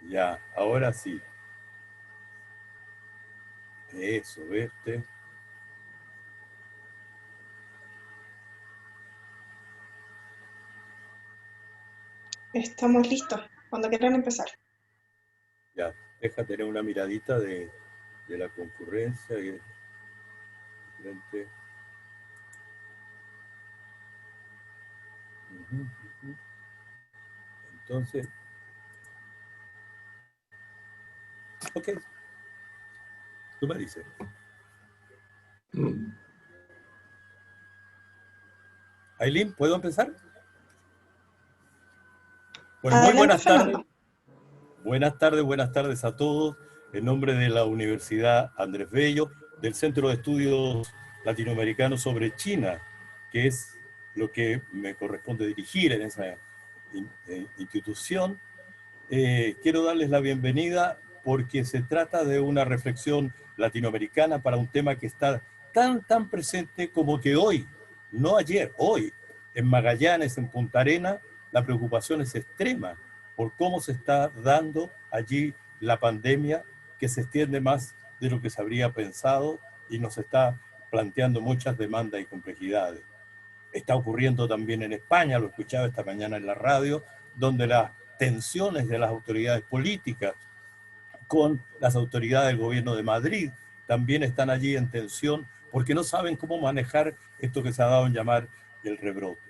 Ya, ahora sí. Eso, verte. Estamos listos, cuando quieran empezar. Ya, deja tener una miradita de la concurrencia y frente. Ujú, ujú. Entonces, ok, tú me dices. Aileen, ¿puedo empezar? Bueno, muy Adelante, buenas tardes. Fernando. Buenas tardes a todos. En nombre de la Universidad Andrés Bello, del Centro de Estudios Latinoamericanos sobre China, que es lo que me corresponde dirigir en esa institución, quiero darles la bienvenida porque se trata de una reflexión latinoamericana para un tema que está tan presente como que hoy, no ayer, hoy, en Magallanes, en Punta Arenas, la preocupación es extrema por cómo se está dando allí la pandemia que se extiende más de lo que se habría pensado y nos está planteando muchas demandas y complejidades. Está ocurriendo también en España, lo escuchaba esta mañana en la radio, donde las tensiones de las autoridades políticas con las autoridades del gobierno de Madrid también están allí en tensión porque no saben cómo manejar esto que se ha dado en llamar el rebrote.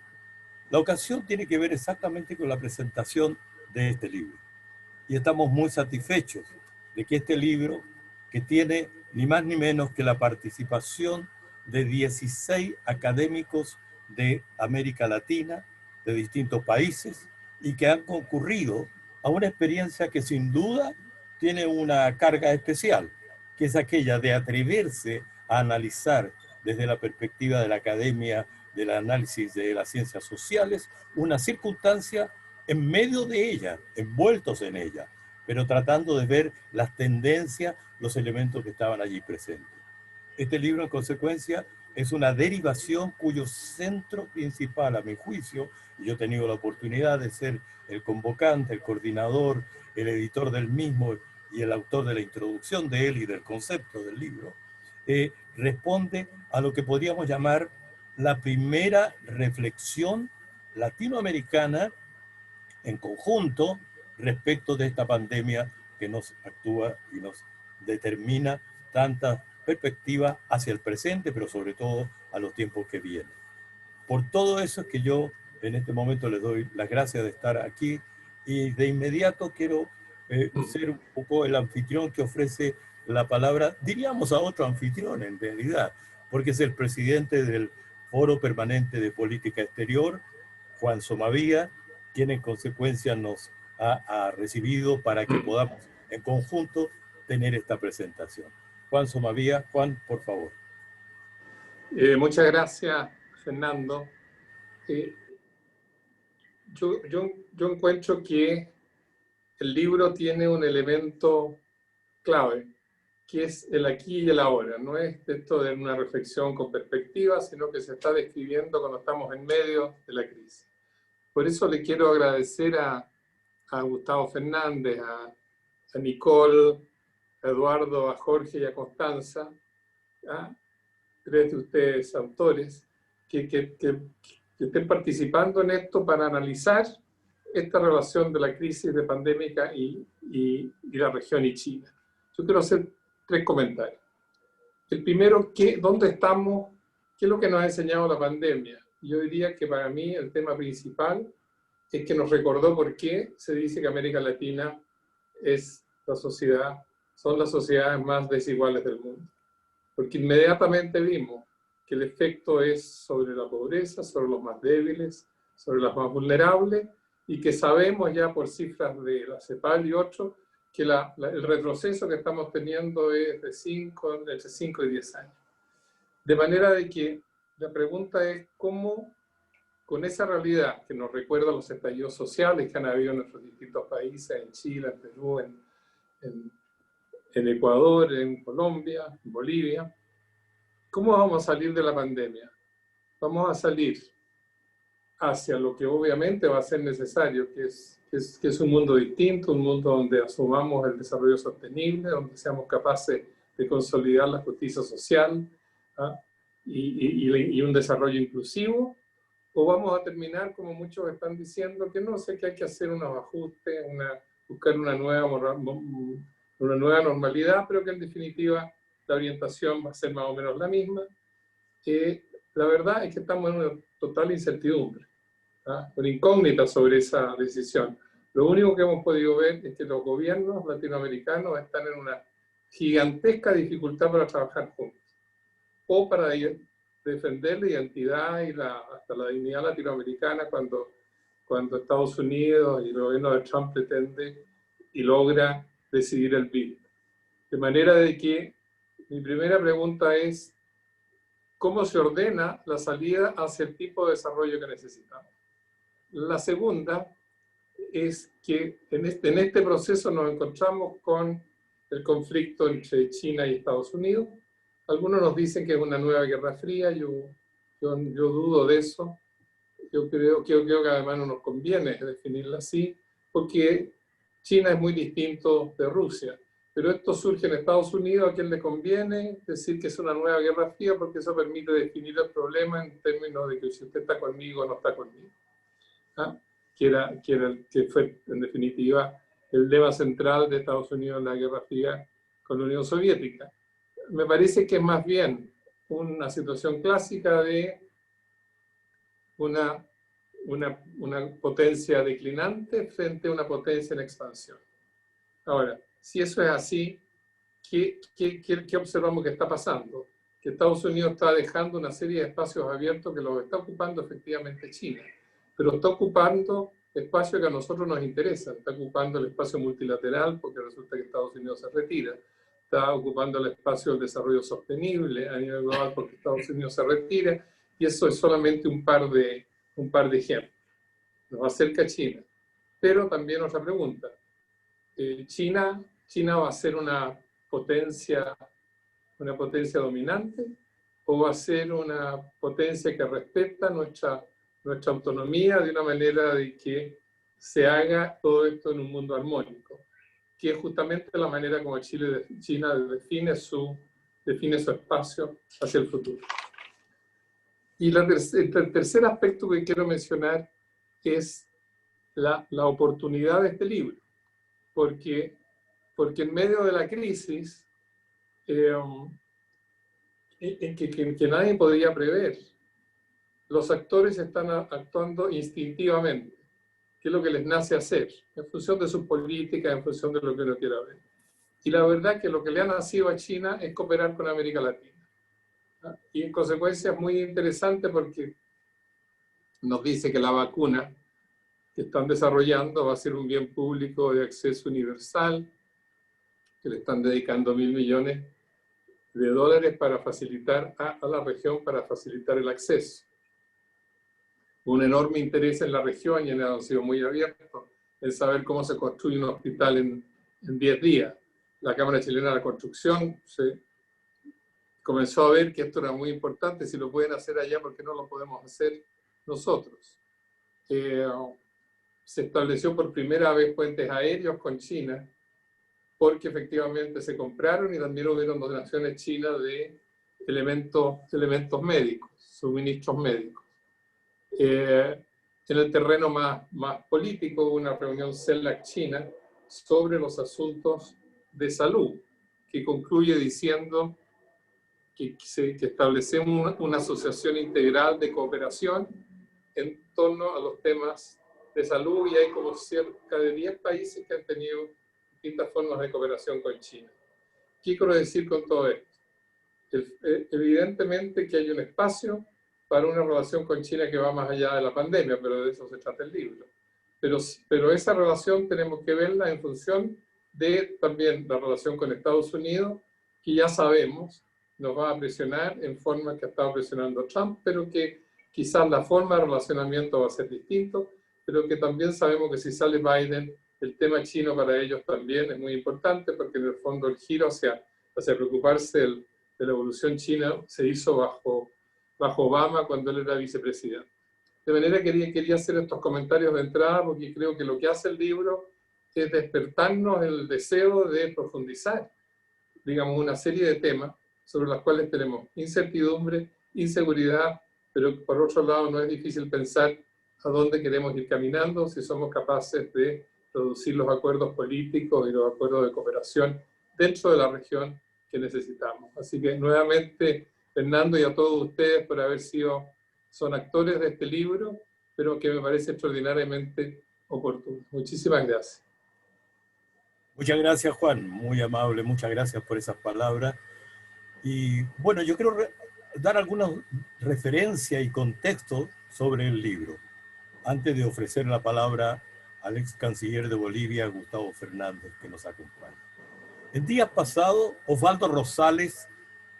La ocasión tiene que ver exactamente con la presentación de este libro y estamos muy satisfechos de que este libro, que tiene ni más ni menos que la participación de 16 académicos de América Latina, de distintos países, y que han concurrido a una experiencia que sin duda tiene una carga especial, que es aquella de atreverse a analizar desde la perspectiva de la academia, del análisis de las ciencias sociales, una circunstancia en medio de ella, envueltos en ella, pero tratando de ver las tendencias, los elementos que estaban allí presentes. Este libro, en consecuencia, es una derivación cuyo centro principal, a mi juicio, y yo he tenido la oportunidad de ser el convocante, el coordinador, el editor del mismo y el autor de la introducción de él y del concepto del libro, responde a lo que podríamos llamar la primera reflexión latinoamericana en conjunto respecto de esta pandemia que nos actúa y nos determina tantas perspectivas hacia el presente, pero sobre todo a los tiempos que vienen. Por todo eso es que yo en este momento les doy las gracias de estar aquí y de inmediato quiero ser un poco el anfitrión que ofrece la palabra, diríamos a otro anfitrión en realidad, porque es el presidente del Foro Permanente de Política Exterior, Juan Somavía, quien en consecuencia nos ha recibido para que podamos en conjunto tener esta presentación. Juan Somavía, Juan, por favor. Muchas gracias, Fernando. Eh, yo encuentro que el libro tiene un elemento clave, que es el aquí y el ahora. No es esto de una reflexión con perspectiva, sino que se está describiendo cuando estamos en medio de la crisis. Por eso le quiero agradecer a Gustavo Fernández, a Nicole, a Eduardo, a Jorge y a Constanza, a tres de ustedes autores, que estén participando en esto para analizar esta relación de la crisis de pandémica y la región y China. Yo quiero hacer tres comentarios. El primero, ¿dónde estamos? ¿Qué es lo que nos ha enseñado la pandemia? Yo diría que para mí el tema principal es que nos recordó por qué se dice que América Latina es son las sociedades más desiguales del mundo. Porque inmediatamente vimos que el efecto es sobre la pobreza, sobre los más débiles, sobre los más vulnerables, y que sabemos ya por cifras de la CEPAL y otros que el retroceso que estamos teniendo es entre 5 y 10 años. De manera de que la pregunta es cómo, con esa realidad que nos recuerda los estallidos sociales que han habido en nuestros distintos países, en Chile, en Perú, en Ecuador, en Colombia, en Bolivia, ¿cómo vamos a salir de la pandemia? Vamos a salir hacia lo que obviamente va a ser necesario, que es un mundo distinto, un mundo donde asumamos el desarrollo sostenible, donde seamos capaces de consolidar la justicia social, ¿ah? y un desarrollo inclusivo, o vamos a terminar, como muchos están diciendo, que no sé, que hay que hacer unos ajustes, buscar una nueva normalidad, pero que en definitiva la orientación va a ser más o menos la misma. La verdad es que estamos en una total incertidumbre, ¿ah? Una incógnita sobre esa decisión. Lo único que hemos podido ver es que los gobiernos latinoamericanos están en una gigantesca dificultad para trabajar juntos, o para defender la identidad y hasta la dignidad latinoamericana cuando Estados Unidos y el gobierno de Trump pretende y logra decidir el BID. De manera de que mi primera pregunta es, ¿cómo se ordena la salida hacia el tipo de desarrollo que necesitamos? La segunda es que en este proceso nos encontramos con el conflicto entre China y Estados Unidos. Algunos nos dicen que es una nueva guerra fría, yo dudo de eso. Yo creo que además no nos conviene definirla así, porque China es muy distinto de Rusia. Pero esto surge en Estados Unidos, ¿a quién le conviene decir que es una nueva guerra fría? Porque eso permite definir el problema en términos de que si usted está conmigo o no está conmigo. ¿Ah? Que fue, en definitiva, el lema central de Estados Unidos en la Guerra Fría con la Unión Soviética. Me parece que es más bien una situación clásica de una potencia declinante frente a una potencia en expansión. Ahora, si eso es así, ¿qué observamos que está pasando? Que Estados Unidos está dejando una serie de espacios abiertos que los está ocupando efectivamente China, pero está ocupando espacios que a nosotros nos interesan. Está ocupando el espacio multilateral porque resulta que Estados Unidos se retira. Está ocupando el espacio del desarrollo sostenible a nivel global porque Estados Unidos se retira. Y eso es solamente un par de ejemplos. Nos acerca a China. Pero también otra pregunta. ¿China va a ser una potencia dominante o va a ser una potencia que respeta nuestra autonomía de una manera de que se haga todo esto en un mundo armónico? Que es justamente la manera como China define su espacio hacia el futuro. Y el tercer aspecto que quiero mencionar es la oportunidad de este libro. Porque en medio de la crisis, que nadie podía prever, los actores están actuando instintivamente, que es lo que les nace hacer, en función de sus políticas, en función de lo que uno quiera ver. Y la verdad es que lo que le ha nacido a China es cooperar con América Latina. Y en consecuencia es muy interesante porque nos dice que la vacuna que están desarrollando va a ser un bien público de acceso universal, que le están dedicando $1.000 millones para facilitar a la región, para facilitar el acceso. Un enorme interés en la región y han sido muy abiertos en saber cómo se construye un hospital en 10 días. La Cámara Chilena de la Construcción se comenzó a ver que esto era muy importante. Si lo pueden hacer allá, ¿por qué no lo podemos hacer nosotros? Se estableció por primera vez puentes aéreos con China, porque efectivamente se compraron y también hubieron donaciones chinas de elementos médicos, suministros médicos. En el terreno más político, hubo una reunión CELAC-China sobre los asuntos de salud, que concluye diciendo que establecemos una asociación integral de cooperación en torno a los temas de salud, y hay como cerca de 10 países que han tenido distintas formas de cooperación con China. ¿Qué quiero decir con todo esto? Evidentemente que hay un espacio para una relación con China que va más allá de la pandemia, pero de eso se trata el libro. Pero esa relación tenemos que verla en función de también la relación con Estados Unidos, que ya sabemos nos va a presionar en forma que ha estado presionando Trump, pero que quizás la forma de relacionamiento va a ser distinto, pero que también sabemos que si sale Biden, el tema chino para ellos también es muy importante, porque en el fondo el giro hacia preocuparse de la evolución china se hizo bajo Obama cuando él era vicepresidente. De manera que quería hacer estos comentarios de entrada porque creo que lo que hace el libro es despertarnos el deseo de profundizar, digamos, una serie de temas sobre los cuales tenemos incertidumbre, inseguridad, pero por otro lado no es difícil pensar a dónde queremos ir caminando si somos capaces de producir los acuerdos políticos y los acuerdos de cooperación dentro de la región que necesitamos. Así que nuevamente, Fernando, y a todos ustedes por haber sido, son actores de este libro, pero que me parece extraordinariamente oportuno. Muchísimas gracias. Muchas gracias, Juan, muy amable, muchas gracias por esas palabras. Y bueno, yo quiero dar algunas referencias y contexto sobre el libro, antes de ofrecer la palabra al ex canciller de Bolivia, Gustavo Fernández, que nos acompaña. En días pasados, Osvaldo Rosales,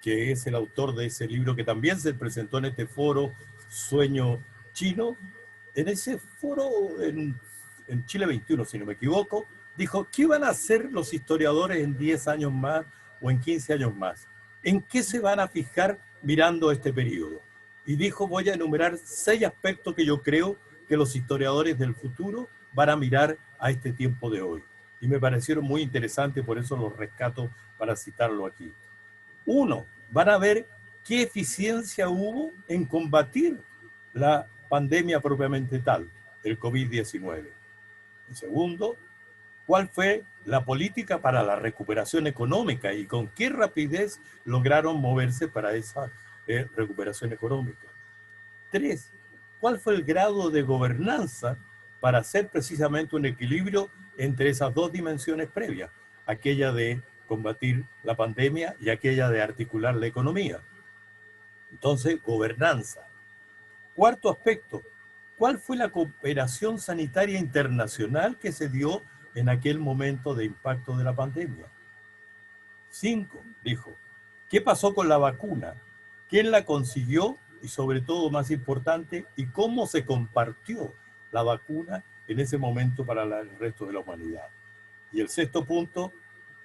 que es el autor de ese libro que también se presentó en este foro Sueño Chino, en ese foro en Chile 21, si no me equivoco, dijo, ¿qué van a hacer los historiadores en 10 años más o en 15 años más? ¿En qué se van a fijar mirando este periodo? Y dijo, voy a enumerar 6 aspectos que yo creo que los historiadores del futuro van a mirar a este tiempo de hoy. Y me parecieron muy interesantes, por eso los rescato para citarlo aquí. 1, van a ver qué eficiencia hubo en combatir la pandemia propiamente tal, el COVID-19. En segundo, cuál fue la política para la recuperación económica y con qué rapidez lograron moverse para esa recuperación económica. 3, cuál fue el grado de gobernanza para hacer precisamente un equilibrio entre esas dos dimensiones previas, aquella de combatir la pandemia y aquella de articular la economía. Entonces, gobernanza. Cuarto aspecto, ¿cuál fue la cooperación sanitaria internacional que se dio en aquel momento de impacto de la pandemia? 5, dijo, ¿qué pasó con la vacuna? ¿Quién la consiguió? Y sobre todo, más importante, ¿y cómo se compartió la vacuna en ese momento para el resto de la humanidad? Y el sexto punto,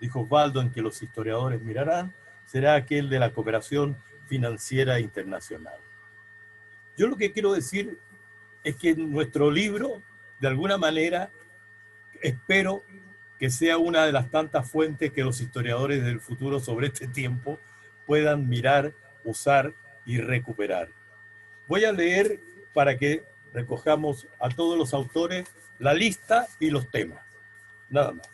dijo Osvaldo, en que los historiadores mirarán, será aquel de la cooperación financiera internacional. Yo lo que quiero decir es que nuestro libro, de alguna manera, espero que sea una de las tantas fuentes que los historiadores del futuro sobre este tiempo puedan mirar, usar y recuperar. Voy a leer para que recojamos a todos los autores la lista y los temas. Nada más.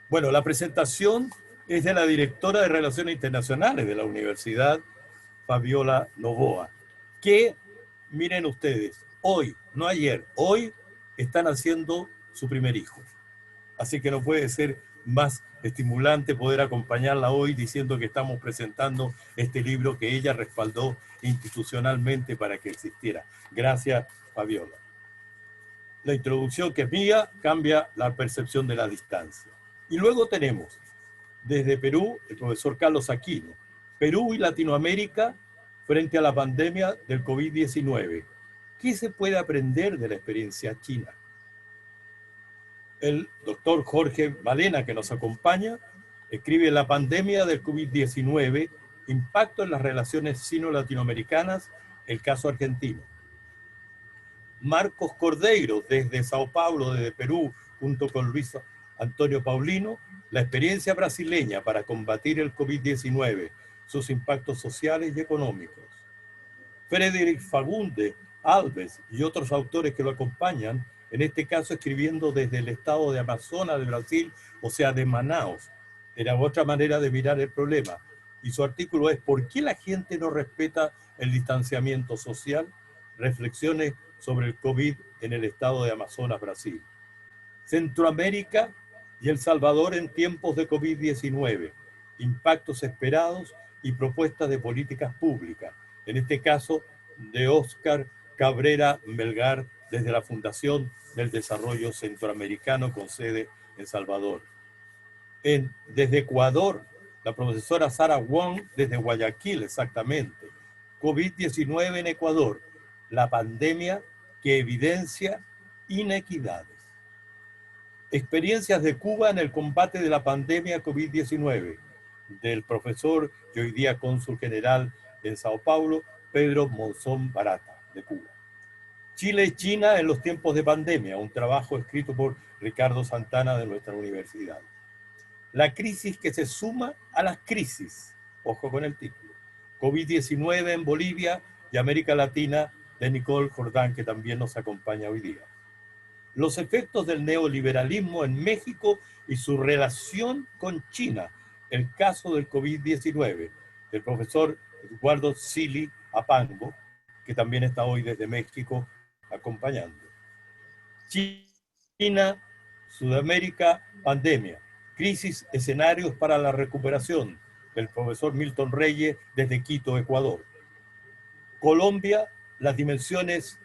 Bueno, la presentación es de la directora de Relaciones Internacionales de la Universidad, Fabiola Novoa, que, miren ustedes, hoy, no ayer, hoy están haciendo su primer hijo. Así que no puede ser más estimulante poder acompañarla hoy diciendo que estamos presentando este libro que ella respaldó institucionalmente para que existiera. Gracias, Fabiola. La introducción, que es mía, cambia la percepción de la distancia. Y luego tenemos, desde Perú, el profesor Carlos Aquino, Perú y Latinoamérica frente a la pandemia del COVID-19. ¿Qué se puede aprender de la experiencia china? El doctor Jorge Malena, que nos acompaña, escribe La pandemia del COVID-19, impacto en las relaciones sino-latinoamericanas, el caso argentino. Marcos Cordeiro, desde Sao Paulo, desde Perú, junto con Luis Antonio Paulino, la experiencia brasileña para combatir el COVID-19, sus impactos sociales y económicos. Frederick Fagunde Alves y otros autores que lo acompañan, en este caso escribiendo desde el estado de Amazonas de Brasil, o sea, de Manaus. Era otra manera de mirar el problema. Y su artículo es ¿por qué la gente no respeta el distanciamiento social? Reflexiones sobre el COVID en el estado de Amazonas, Brasil. Centroamérica y El Salvador en tiempos de COVID-19. Impactos esperados y propuestas de políticas públicas. En este caso, de Óscar Cabrera Melgar, desde la Fundación del Desarrollo Centroamericano con sede en Salvador. Desde Ecuador, la profesora Sara Wong, desde Guayaquil, exactamente. COVID-19 en Ecuador, la pandemia que evidencia inequidades. Experiencias de Cuba en el combate de la pandemia COVID-19, del profesor y hoy día cónsul general en Sao Paulo, Pedro Monzón Barata, de Cuba. Chile y China en los tiempos de pandemia, un trabajo escrito por Ricardo Santana de nuestra universidad. La crisis que se suma a las crisis, ojo con el título, COVID-19 en Bolivia y América Latina, de Nicole Jordán, que también nos acompaña hoy día. Los efectos del neoliberalismo en México y su relación con China, el caso del COVID-19, del profesor Eduardo Sili Apango, que también está hoy desde México acompañando. China, Sudamérica, pandemia, crisis, escenarios para la recuperación, del profesor Milton Reyes desde Quito, Ecuador. Colombia, las dimensiones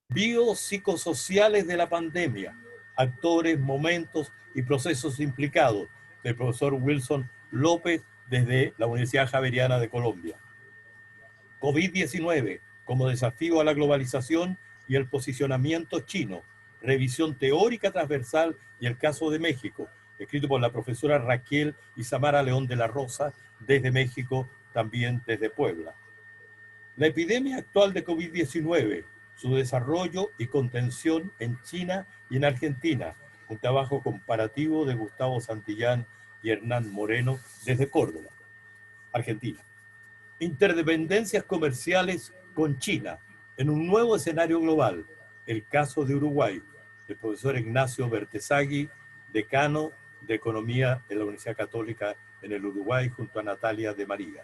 biopsicosociales de la pandemia, actores, momentos y procesos implicados, del profesor Wilson López desde la Universidad Javeriana de Colombia. COVID-19 como desafío a la globalización y el posicionamiento chino, revisión teórica transversal y el caso de México, escrito por la profesora Raquel Isamara León de la Rosa desde México, también desde Puebla. La epidemia actual de COVID-19, su desarrollo y contención en China y en Argentina, un trabajo comparativo de Gustavo Santillán y Hernán Moreno desde Córdoba, Argentina. Interdependencias comerciales con China en un nuevo escenario global, el caso de Uruguay, del profesor Ignacio Bertesagui, decano de Economía en la Universidad Católica en el Uruguay, junto a Natalia de María.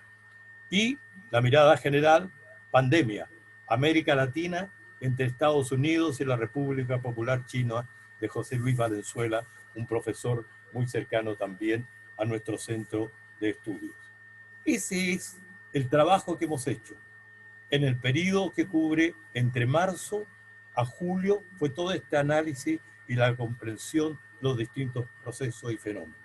Y la mirada general, pandemia, América Latina entre Estados Unidos y la República Popular China, de José Luis Valenzuela, un profesor muy cercano también a nuestro centro de estudios. Ese es el trabajo que hemos hecho. En el periodo que cubre entre marzo a julio fue todo este análisis y la comprensión de los distintos procesos y fenómenos.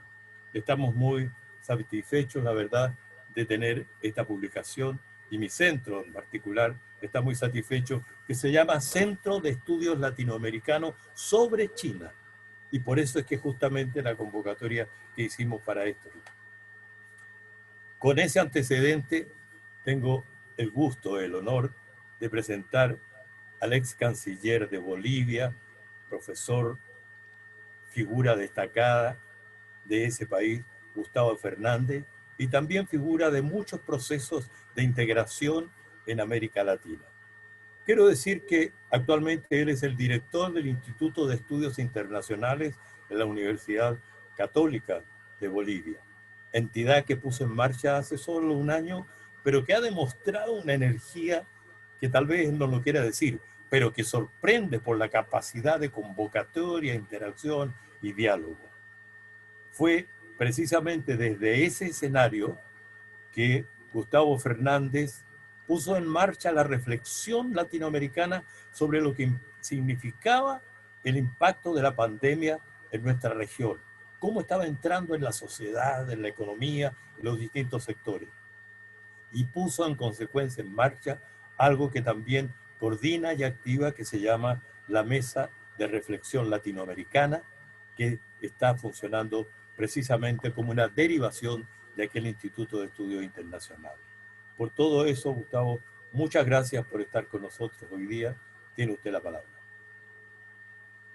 Estamos muy satisfechos, la verdad, de tener esta publicación y mi centro en particular está muy satisfecho, que se llama Centro de Estudios Latinoamericanos sobre China. Y por eso es que justamente la convocatoria que hicimos para esto. Con ese antecedente, tengo el gusto, el honor de presentar al ex canciller de Bolivia, profesor, figura destacada de ese país, Gustavo Fernández, y también figura de muchos procesos de integración en América Latina. Quiero decir que actualmente él es el director del Instituto de Estudios Internacionales de la Universidad Católica de Bolivia, entidad que puso en marcha hace solo un año, pero que ha demostrado una energía que tal vez no lo quiera decir, pero que sorprende por la capacidad de convocatoria, interacción y diálogo. Fue precisamente desde ese escenario que Gustavo Fernández puso en marcha la reflexión latinoamericana sobre lo que significaba el impacto de la pandemia en nuestra región, cómo estaba entrando en la sociedad, en la economía, en los distintos sectores. Y puso en consecuencia en marcha algo que también coordina y activa, que se llama la Mesa de Reflexión Latinoamericana, que está funcionando precisamente como una derivación de aquel Instituto de Estudios Internacionales. Por todo eso, Gustavo, muchas gracias por estar con nosotros hoy día. Tiene usted la palabra.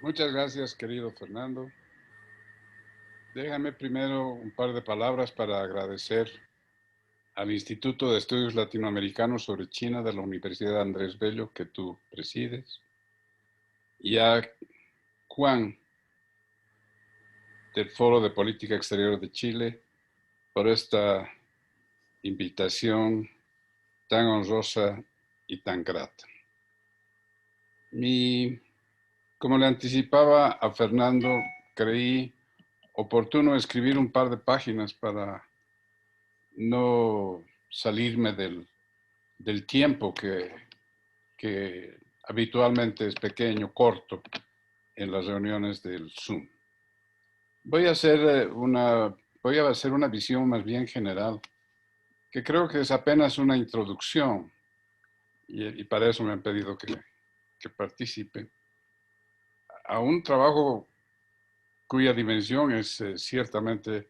Muchas gracias, querido Fernando. Déjame primero un par de palabras para agradecer al Instituto de Estudios Latinoamericanos sobre China de la Universidad Andrés Bello, que tú presides, y a Juan del Foro de Política Exterior de Chile por esta invitación tan honrosa y tan grata. Como le anticipaba a Fernando, creí oportuno escribir un par de páginas para no salirme del tiempo que habitualmente es pequeño, corto, en las reuniones del Zoom. Voy a hacer una visión más bien general, que creo que es apenas una introducción, y para eso me han pedido que participe, a un trabajo cuya dimensión es ciertamente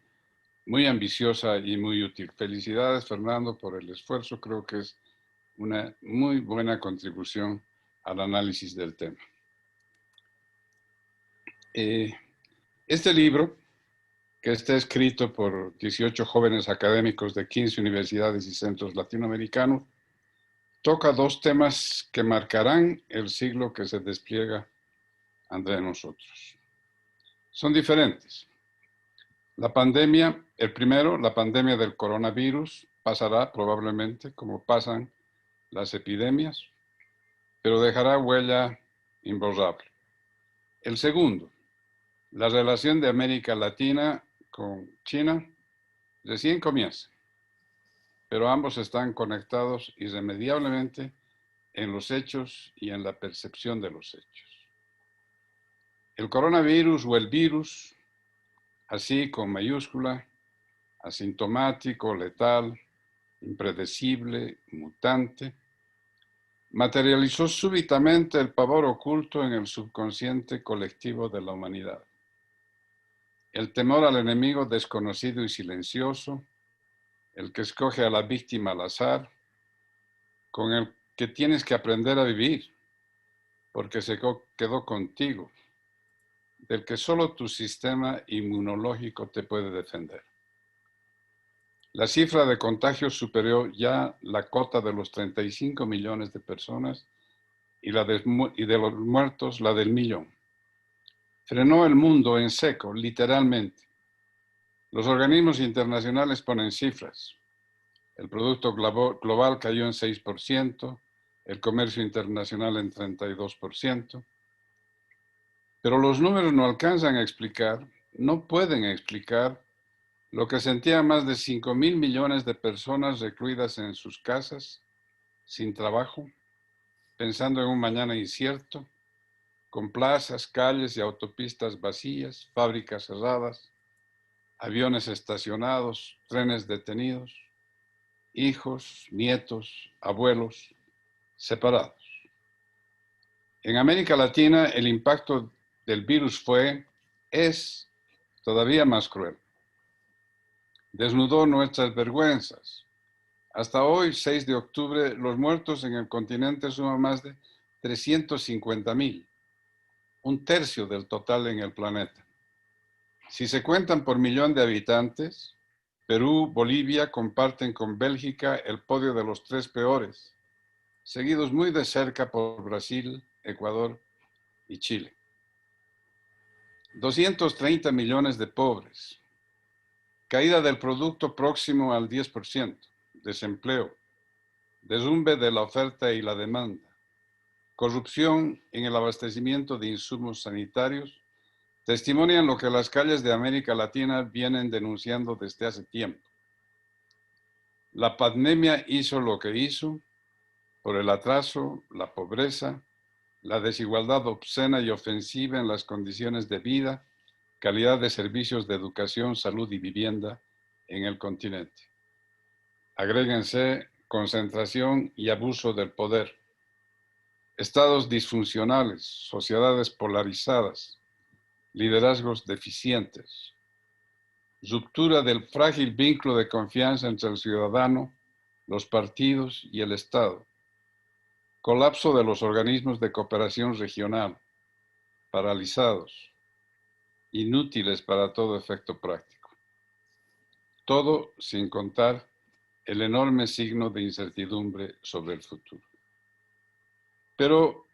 muy ambiciosa y muy útil. Felicidades, Fernando, por el esfuerzo. Creo que es una muy buena contribución al análisis del tema. Este libro, que está escrito por 18 jóvenes académicos de 15 universidades y centros latinoamericanos, toca dos temas que marcarán el siglo que se despliega ante nosotros. Son diferentes. La pandemia, el primero, la pandemia del coronavirus, pasará probablemente como pasan las epidemias, pero dejará huella imborrable. El segundo, la relación de América Latina con China recién comienza, pero ambos están conectados irremediablemente en los hechos y en la percepción de los hechos. El coronavirus o el virus, así con mayúscula, asintomático, letal, impredecible, mutante, materializó súbitamente el pavor oculto en el subconsciente colectivo de la humanidad. El temor al enemigo desconocido y silencioso, el que escoge a la víctima al azar, con el que tienes que aprender a vivir, porque se quedó contigo, del que solo tu sistema inmunológico te puede defender. La cifra de contagios superó ya la cota de los 35 millones de personas y de los muertos la del millón. Frenó el mundo en seco, literalmente. Los organismos internacionales ponen cifras. El Producto Global cayó en 6%, el comercio internacional en 32%. Pero los números no alcanzan a explicar, no pueden explicar lo que sentían más de 5.000 millones de personas recluidas en sus casas, sin trabajo, pensando en un mañana incierto, con plazas, calles y autopistas vacías, fábricas cerradas, aviones estacionados, trenes detenidos, hijos, nietos, abuelos, separados. En América Latina, el impacto del virus es todavía más cruel. Desnudó nuestras vergüenzas. Hasta hoy, 6 de octubre, los muertos en el continente suman más de 350.000, un tercio del total en el planeta. Si se cuentan por millón de habitantes, Perú, Bolivia comparten con Bélgica el podio de los 3 peores, seguidos muy de cerca por Brasil, Ecuador y Chile. 230 millones de pobres, caída del producto próximo al 10%, desempleo, derrumbe de la oferta y la demanda, corrupción en el abastecimiento de insumos sanitarios, testimonian lo que las calles de América Latina vienen denunciando desde hace tiempo. La pandemia hizo lo que hizo por el atraso, la pobreza, la desigualdad obscena y ofensiva en las condiciones de vida, calidad de servicios de educación, salud y vivienda en el continente. Agréguense concentración y abuso del poder, estados disfuncionales, sociedades polarizadas, liderazgos deficientes, ruptura del frágil vínculo de confianza entre el ciudadano, los partidos y el Estado, colapso de los organismos de cooperación regional, paralizados, inútiles para todo efecto práctico. Todo sin contar el enorme signo de incertidumbre sobre el futuro. Pero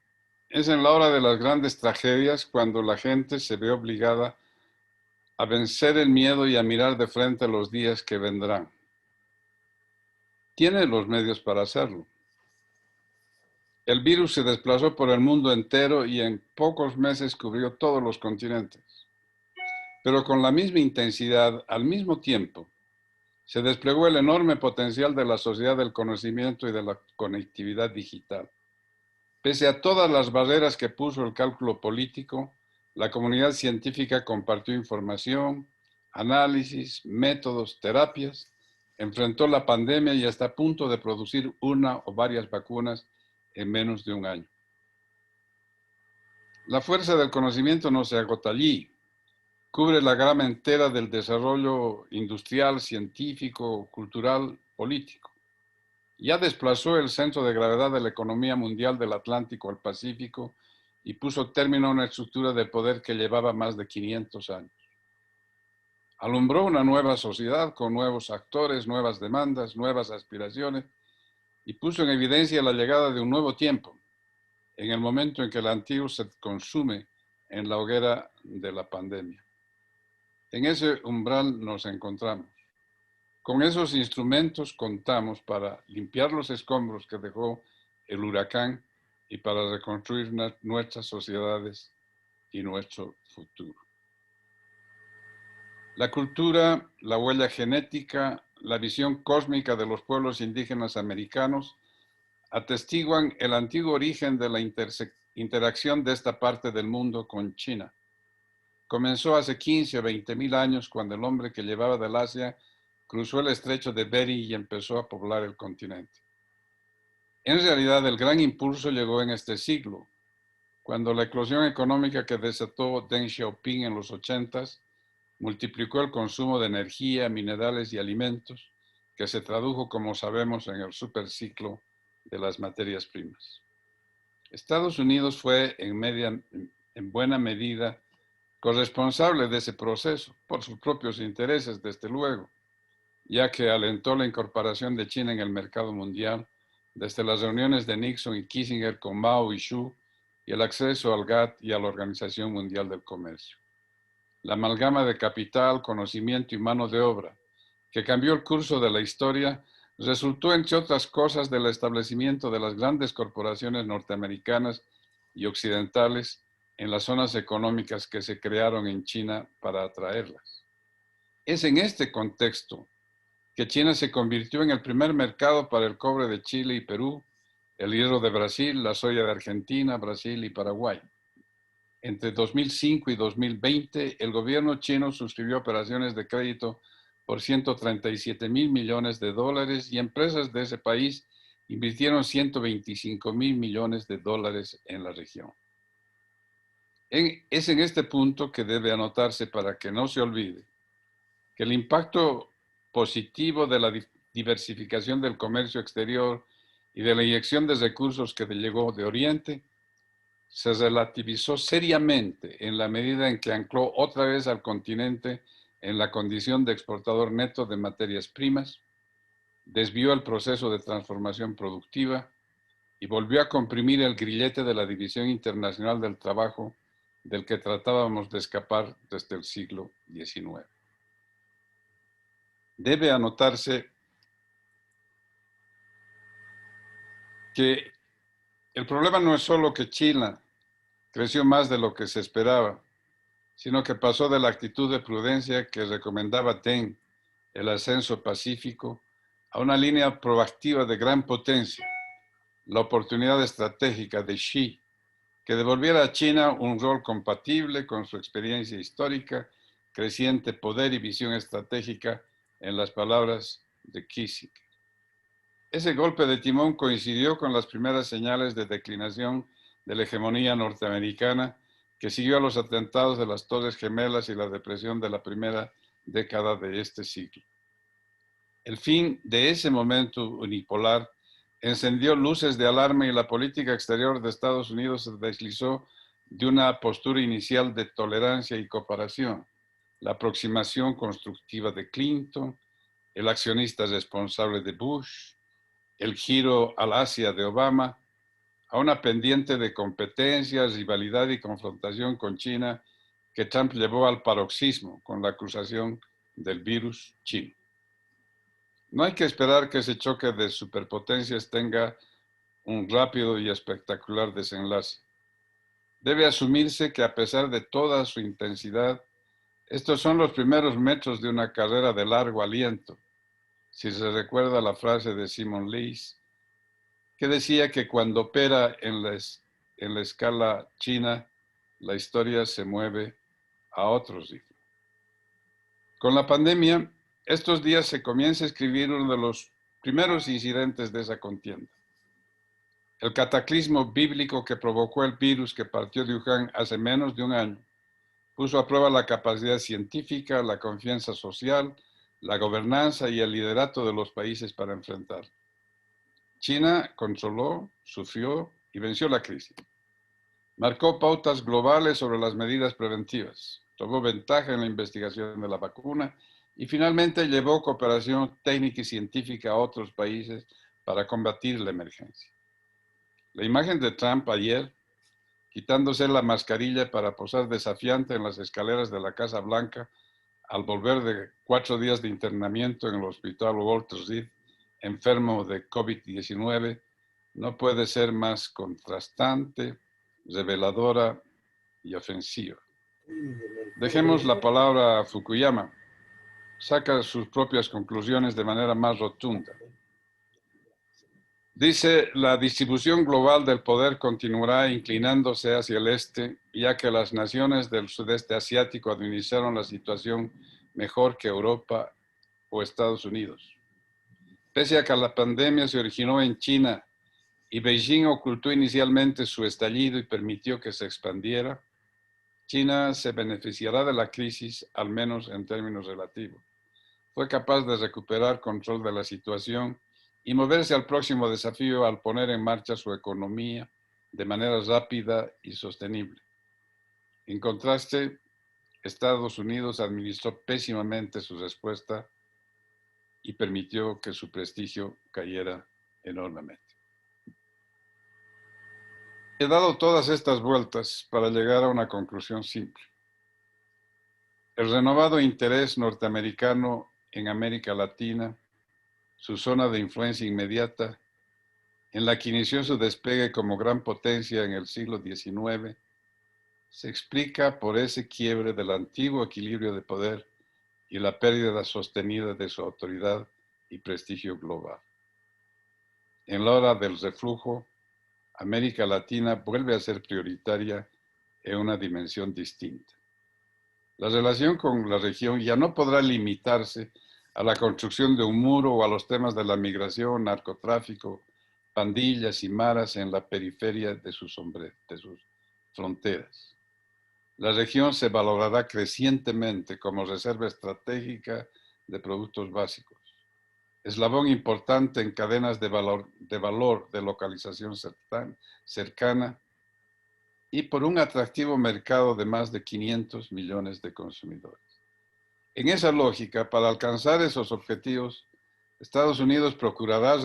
es en la hora de las grandes tragedias cuando la gente se ve obligada a vencer el miedo y a mirar de frente los días que vendrán. Tiene los medios para hacerlo. El virus se desplazó por el mundo entero y en pocos meses cubrió todos los continentes. Pero con la misma intensidad, al mismo tiempo, se desplegó el enorme potencial de la sociedad del conocimiento y de la conectividad digital. Pese a todas las barreras que puso el cálculo político, la comunidad científica compartió información, análisis, métodos, terapias, enfrentó la pandemia y está a punto de producir una o varias vacunas en menos de un año. La fuerza del conocimiento no se agota allí. Cubre la gama entera del desarrollo industrial, científico, cultural, político. Ya desplazó el centro de gravedad de la economía mundial del Atlántico al Pacífico y puso término a una estructura de poder que llevaba más de 500 años. Alumbró una nueva sociedad con nuevos actores, nuevas demandas, nuevas aspiraciones y puso en evidencia la llegada de un nuevo tiempo, en el momento en que el antiguo se consume en la hoguera de la pandemia. En ese umbral nos encontramos. Con esos instrumentos contamos para limpiar los escombros que dejó el huracán y para reconstruir nuestras sociedades y nuestro futuro. La cultura, la huella genética, la visión cósmica de los pueblos indígenas americanos atestiguan el antiguo origen de la interacción de esta parte del mundo con China. Comenzó hace 15 o 20 mil años cuando el hombre que llevaba del Asia cruzó el estrecho de Bering y empezó a poblar el continente. En realidad, el gran impulso llegó en este siglo, cuando la eclosión económica que desató Deng Xiaoping en los 80s multiplicó el consumo de energía, minerales y alimentos, que se tradujo, como sabemos, en el superciclo de las materias primas. Estados Unidos fue en buena medida corresponsable de ese proceso, por sus propios intereses, desde luego, ya que alentó la incorporación de China en el mercado mundial, desde las reuniones de Nixon y Kissinger con Mao y Xu, y el acceso al GATT y a la Organización Mundial del Comercio. La amalgama de capital, conocimiento y mano de obra, que cambió el curso de la historia, resultó, entre otras cosas, del establecimiento de las grandes corporaciones norteamericanas y occidentales en las zonas económicas que se crearon en China para atraerlas. Es en este contexto que China se convirtió en el primer mercado para el cobre de Chile y Perú, el hierro de Brasil, la soya de Argentina, Brasil y Paraguay. Entre 2005 y 2020, el gobierno chino suscribió operaciones de crédito por 137 mil millones de dólares y empresas de ese país invirtieron 125 mil millones de dólares en la región. Es en este punto que debe anotarse para que no se olvide que el impacto positivo de la diversificación del comercio exterior y de la inyección de recursos que llegó de Oriente se relativizó seriamente en la medida en que ancló otra vez al continente en la condición de exportador neto de materias primas, desvió el proceso de transformación productiva y volvió a comprimir el grillete de la División Internacional del Trabajo del que tratábamos de escapar desde el siglo XIX. Debe anotarse que el problema no es solo que China creció más de lo que se esperaba, sino que pasó de la actitud de prudencia que recomendaba Deng, el ascenso pacífico, a una línea proactiva de gran potencia, la oportunidad estratégica de Xi, que devolviera a China un rol compatible con su experiencia histórica, creciente poder y visión estratégica, en las palabras de Kissinger. Ese golpe de timón coincidió con las primeras señales de declinación de la hegemonía norteamericana que siguió a los atentados de las Torres Gemelas y la depresión de la primera década de este siglo. El fin de ese momento unipolar encendió luces de alarma y la política exterior de Estados Unidos se deslizó de una postura inicial de tolerancia y cooperación, la aproximación constructiva de Clinton, el accionista responsable de Bush, el giro al Asia de Obama, a una pendiente de competencia, rivalidad y confrontación con China que Trump llevó al paroxismo con la acusación del virus chino. No hay que esperar que ese choque de superpotencias tenga un rápido y espectacular desenlace. Debe asumirse que a pesar de toda su intensidad, estos son los primeros metros de una carrera de largo aliento. Si se recuerda la frase de Simon Leys, que decía que cuando opera en la escala china, la historia se mueve a otros ritmos. Con la pandemia, estos días se comienza a escribir uno de los primeros incidentes de esa contienda. El cataclismo bíblico que provocó el virus que partió de Wuhan hace menos de un año puso a prueba la capacidad científica, la confianza social, la gobernanza y el liderato de los países para enfrentarlo. China controló, sufrió y venció la crisis. Marcó pautas globales sobre las medidas preventivas, tomó ventaja en la investigación de la vacuna y finalmente llevó cooperación técnica y científica a otros países para combatir la emergencia. La imagen de Trump ayer, quitándose la mascarilla para posar desafiante en las escaleras de la Casa Blanca, al volver de 4 días de internamiento en el hospital Walter Reed, enfermo de COVID-19, no puede ser más contrastante, reveladora y ofensiva. Dejemos la palabra a Fukuyama. Saca sus propias conclusiones de manera más rotunda. Dice, la distribución global del poder continuará inclinándose hacia el este, ya que las naciones del sudeste asiático administraron la situación mejor que Europa o Estados Unidos. Pese a que la pandemia se originó en China y Beijing ocultó inicialmente su estallido y permitió que se expandiera, China se beneficiará de la crisis, al menos en términos relativos. Fue capaz de recuperar control de la situación y moverse al próximo desafío al poner en marcha su economía de manera rápida y sostenible. En contraste, Estados Unidos administró pésimamente su respuesta y permitió que su prestigio cayera enormemente. He dado todas estas vueltas para llegar a una conclusión simple. El renovado interés norteamericano en América Latina, su zona de influencia inmediata, en la que inició su despegue como gran potencia en el siglo XIX, se explica por ese quiebre del antiguo equilibrio de poder y la pérdida sostenida de su autoridad y prestigio global. En la hora del reflujo, América Latina vuelve a ser prioritaria en una dimensión distinta. La relación con la región ya no podrá limitarse a la construcción de un muro o a los temas de la migración, narcotráfico, pandillas y maras en la periferia de sus fronteras. La región se valorará crecientemente como reserva estratégica de productos básicos, eslabón importante en cadenas de valor de localización cercana y por un atractivo mercado de más de 500 millones de consumidores. En esa lógica, para alcanzar esos objetivos, Estados Unidos procurará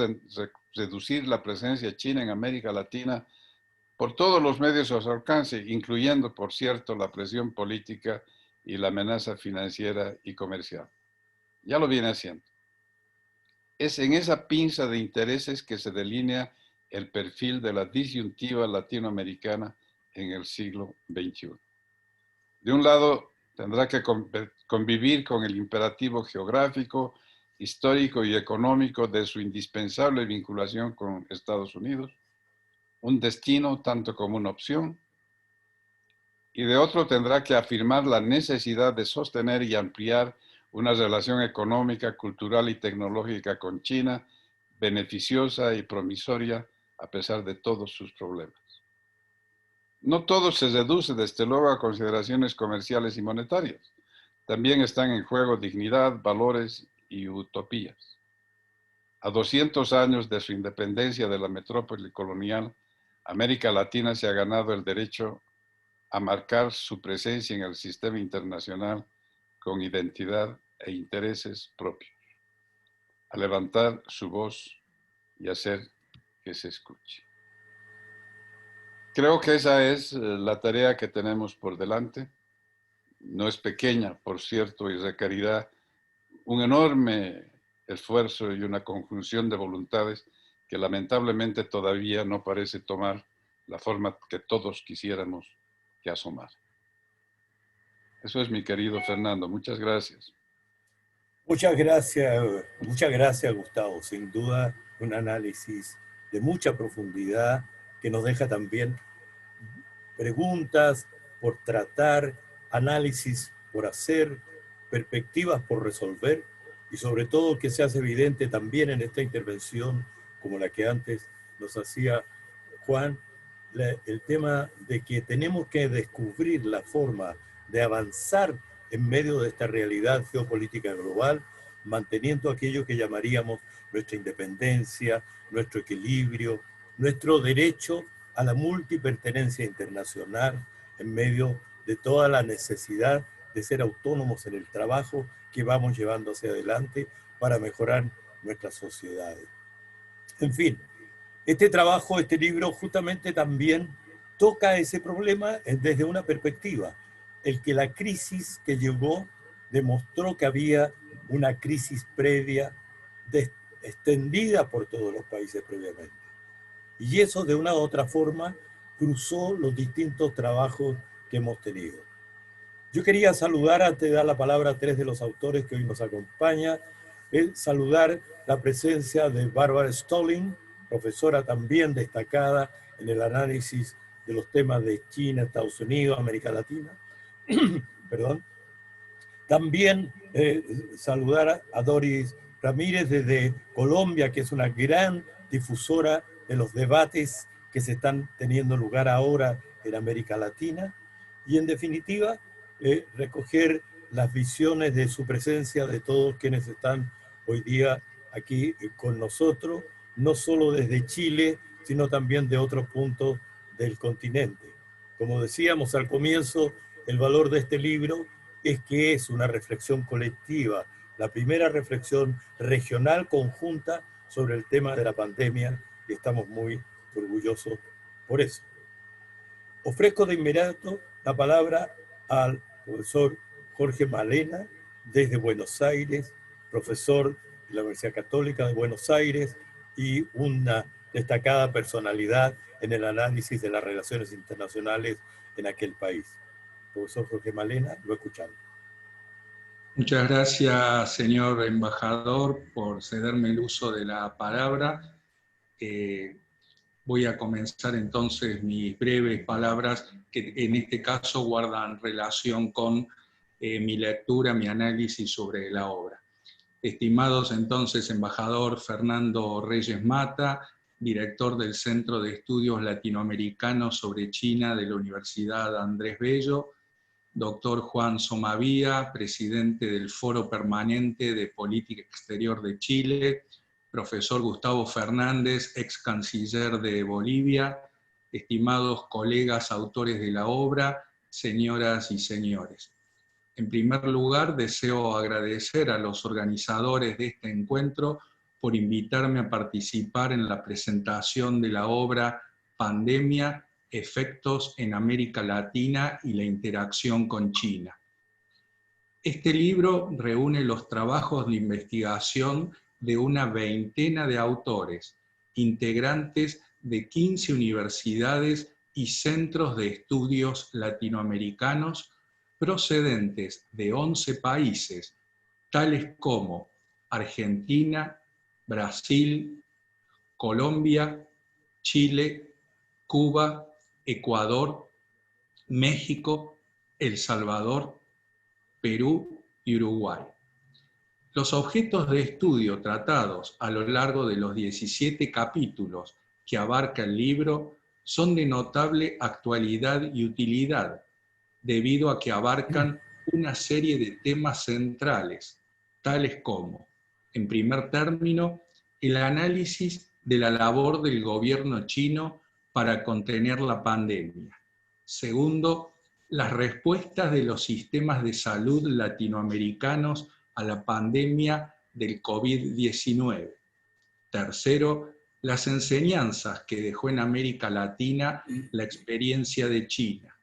reducir la presencia china en América Latina por todos los medios a su alcance, incluyendo, por cierto, la presión política y la amenaza financiera y comercial. Ya lo viene haciendo. Es en esa pinza de intereses que se delinea el perfil de la disyuntiva latinoamericana en el siglo XXI. De un lado, tendrá que convivir con el imperativo geográfico, histórico y económico de su indispensable vinculación con Estados Unidos, un destino tanto como una opción, y de otro tendrá que afirmar la necesidad de sostener y ampliar una relación económica, cultural y tecnológica con China, beneficiosa y promisoria a pesar de todos sus problemas. No todo se reduce, desde luego, a consideraciones comerciales y monetarias. También están en juego dignidad, valores y utopías. A 200 años de su independencia de la metrópoli colonial, América Latina se ha ganado el derecho a marcar su presencia en el sistema internacional con identidad e intereses propios, a levantar su voz y hacer que se escuche. Creo que esa es la tarea que tenemos por delante. No es pequeña, por cierto, y requerirá un enorme esfuerzo y una conjunción de voluntades que lamentablemente todavía no parece tomar la forma que todos quisiéramos que asomara. Eso es, mi querido Fernando. Muchas gracias. Muchas gracias, Gustavo. Sin duda, un análisis de mucha profundidad que nos deja también preguntas por tratar, análisis por hacer, perspectivas por resolver y sobre todo que se hace evidente también en esta intervención, como la que antes nos hacía Juan, el tema de que tenemos que descubrir la forma de avanzar en medio de esta realidad geopolítica global manteniendo aquello que llamaríamos nuestra independencia, nuestro equilibrio, nuestro derecho a la multipertenencia internacional en medio de toda la necesidad de ser autónomos en el trabajo que vamos llevando hacia adelante para mejorar nuestras sociedades. En fin, este trabajo, este libro justamente también toca ese problema desde una perspectiva, el que la crisis que llegó demostró que había una crisis previa extendida por todos los países previamente. Y eso de una u otra forma cruzó los distintos trabajos que hemos tenido. Yo quería saludar, antes de dar la palabra a tres de los autores que hoy nos acompañan, saludar la presencia de Barbara Stolling, profesora también destacada en el análisis de los temas de China, Estados Unidos, América Latina. Perdón. También saludar a Doris Ramírez desde Colombia, que es una gran difusora de los debates que se están teniendo lugar ahora en América Latina. Y en definitiva, recoger las visiones de su presencia de todos quienes están hoy día aquí con nosotros, no solo desde Chile, sino también de otros puntos del continente. Como decíamos al comienzo, el valor de este libro es que es una reflexión colectiva, la primera reflexión regional conjunta sobre el tema de la pandemia, y estamos muy orgullosos por eso. Ofrezco de inmediato la palabra al profesor Jorge Malena, desde Buenos Aires, profesor de la Universidad Católica de Buenos Aires y una destacada personalidad en el análisis de las relaciones internacionales en aquel país. Profesor Jorge Malena, lo escuchamos. Muchas gracias, señor embajador, por cederme el uso de la palabra. Voy a comenzar entonces mis breves palabras, que en este caso guardan relación con mi lectura, mi análisis sobre la obra. Estimados entonces, embajador Fernando Reyes Mata, director del Centro de Estudios Latinoamericanos sobre China de la Universidad Andrés Bello, doctor Juan Somavía, presidente del Foro Permanente de Política Exterior de Chile, profesor Gustavo Fernández, ex canciller de Bolivia, estimados colegas autores de la obra, señoras y señores. En primer lugar, deseo agradecer a los organizadores de este encuentro por invitarme a participar en la presentación de la obra Pandemia, efectos en América Latina y la interacción con China. Este libro reúne los trabajos de investigación de una veintena de autores, integrantes de 15 universidades y centros de estudios latinoamericanos procedentes de 11 países, tales como Argentina, Brasil, Colombia, Chile, Cuba, Ecuador, México, El Salvador, Perú y Uruguay. Los objetos de estudio tratados a lo largo de los 17 capítulos que abarca el libro son de notable actualidad y utilidad, debido a que abarcan una serie de temas centrales, tales como, en primer término, el análisis de la labor del gobierno chino para contener la pandemia. Segundo, las respuestas de los sistemas de salud latinoamericanos a la pandemia del COVID-19. Tercero, las enseñanzas que dejó en América Latina la experiencia de China.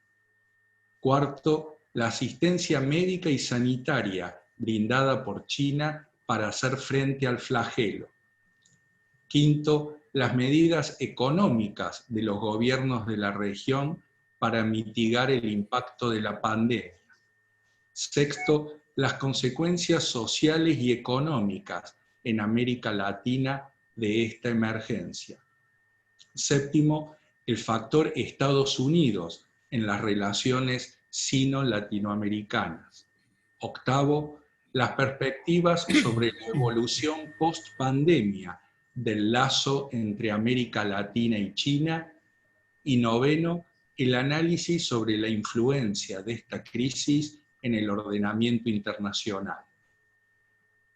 Cuarto, la asistencia médica y sanitaria brindada por China para hacer frente al flagelo. Quinto, las medidas económicas de los gobiernos de la región para mitigar el impacto de la pandemia. Sexto, las consecuencias sociales y económicas en América Latina de esta emergencia. Séptimo, el factor Estados Unidos en las relaciones sino-latinoamericanas. Octavo, las perspectivas sobre la evolución post-pandemia del lazo entre América Latina y China. Y noveno, el análisis sobre la influencia de esta crisis en el ordenamiento internacional.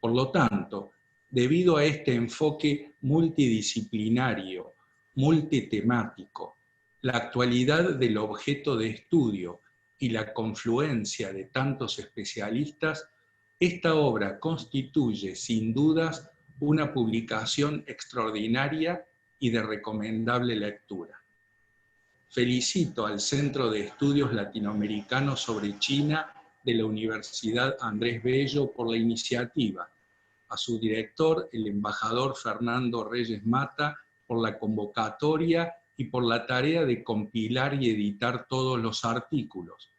Por lo tanto, debido a este enfoque multidisciplinario, multitemático, la actualidad del objeto de estudio y la confluencia de tantos especialistas, esta obra constituye sin dudas una publicación extraordinaria y de recomendable lectura. Felicito al Centro de Estudios Latinoamericanos sobre China de la Universidad Andrés Bello por la iniciativa, a su director, el embajador Fernando Reyes Mata, por la convocatoria y por la tarea de compilar y editar todos los artículos,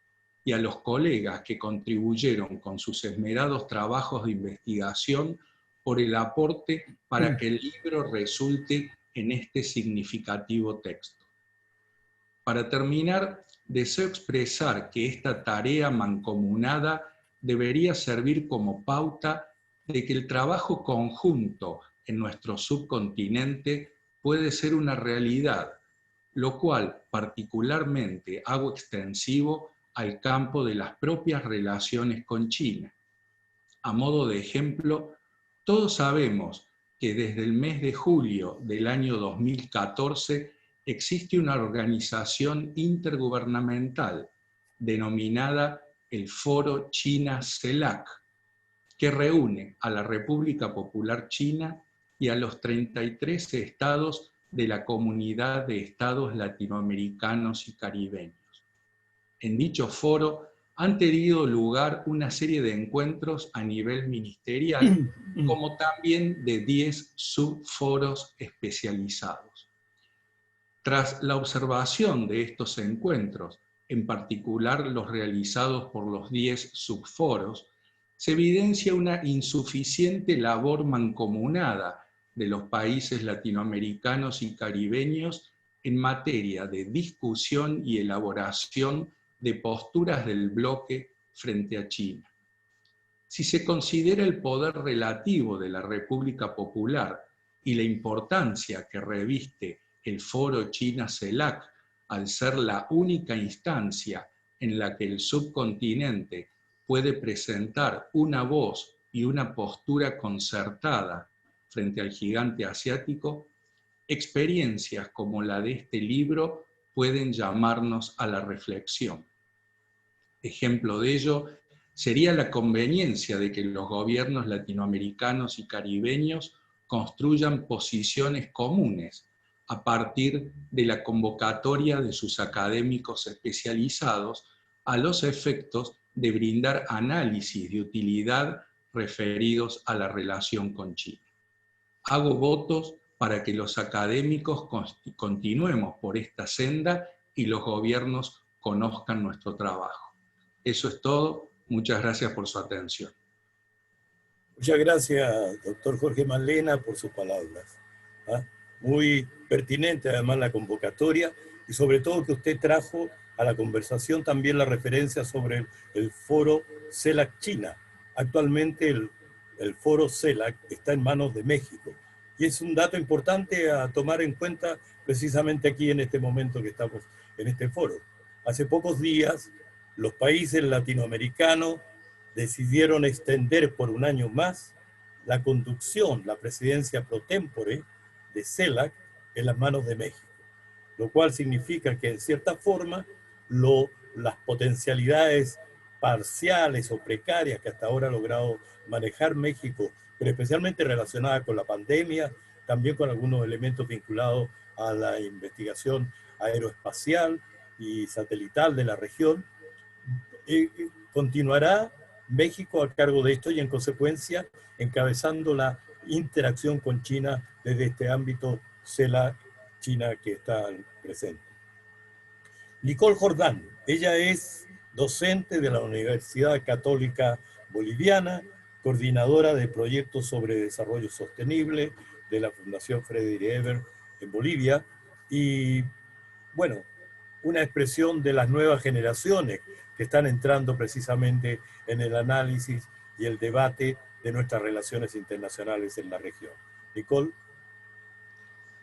y a los colegas que contribuyeron con sus esmerados trabajos de investigación por el aporte para que el libro resulte en este significativo texto. Para terminar, deseo expresar que esta tarea mancomunada debería servir como pauta de que el trabajo conjunto en nuestro subcontinente puede ser una realidad, lo cual particularmente hago extensivo al campo de las propias relaciones con China. A modo de ejemplo, todos sabemos que desde el mes de julio del año 2014 existe una organización intergubernamental denominada el Foro China-CELAC, que reúne a la República Popular China y a los 33 estados de la Comunidad de Estados Latinoamericanos y Caribeños. En dicho foro han tenido lugar una serie de encuentros a nivel ministerial, como también de 10 subforos especializados. Tras la observación de estos encuentros, en particular los realizados por los 10 subforos, se evidencia una insuficiente labor mancomunada de los países latinoamericanos y caribeños en materia de discusión y elaboración de posturas del bloque frente a China. Si se considera el poder relativo de la República Popular y la importancia que reviste el Foro China-CELAC al ser la única instancia en la que el subcontinente puede presentar una voz y una postura concertada frente al gigante asiático, experiencias como la de este libro pueden llamarnos a la reflexión. Ejemplo de ello sería la conveniencia de que los gobiernos latinoamericanos y caribeños construyan posiciones comunes a partir de la convocatoria de sus académicos especializados a los efectos de brindar análisis de utilidad referidos a la relación con China. Hago votos para que los académicos continuemos por esta senda y los gobiernos conozcan nuestro trabajo. Eso es todo. Muchas gracias por su atención. Muchas gracias, doctor Jorge Malena, por sus palabras. Muy pertinente además la convocatoria y sobre todo que usted trajo a la conversación también la referencia sobre el foro CELAC China. Actualmente el foro CELAC está en manos de México y es un dato importante a tomar en cuenta precisamente aquí en este momento que estamos en este foro. Hace pocos días los países latinoamericanos decidieron extender por un año más la conducción, la presidencia pro tempore de CELAC en las manos de México, lo cual significa que en cierta forma las potencialidades parciales o precarias que hasta ahora ha logrado manejar México, pero especialmente relacionadas con la pandemia, también con algunos elementos vinculados a la investigación aeroespacial y satelital de la región, continuará México a cargo de esto y en consecuencia encabezando la interacción con China desde este ámbito CELAC China que está presente. Nicole Jordán, ella es docente de la Universidad Católica Boliviana, coordinadora de proyectos sobre desarrollo sostenible de la Fundación Friedrich Ebert en Bolivia y, bueno, una expresión de las nuevas generaciones que están entrando precisamente en el análisis y el debate de nuestras relaciones internacionales en la región. Nicole.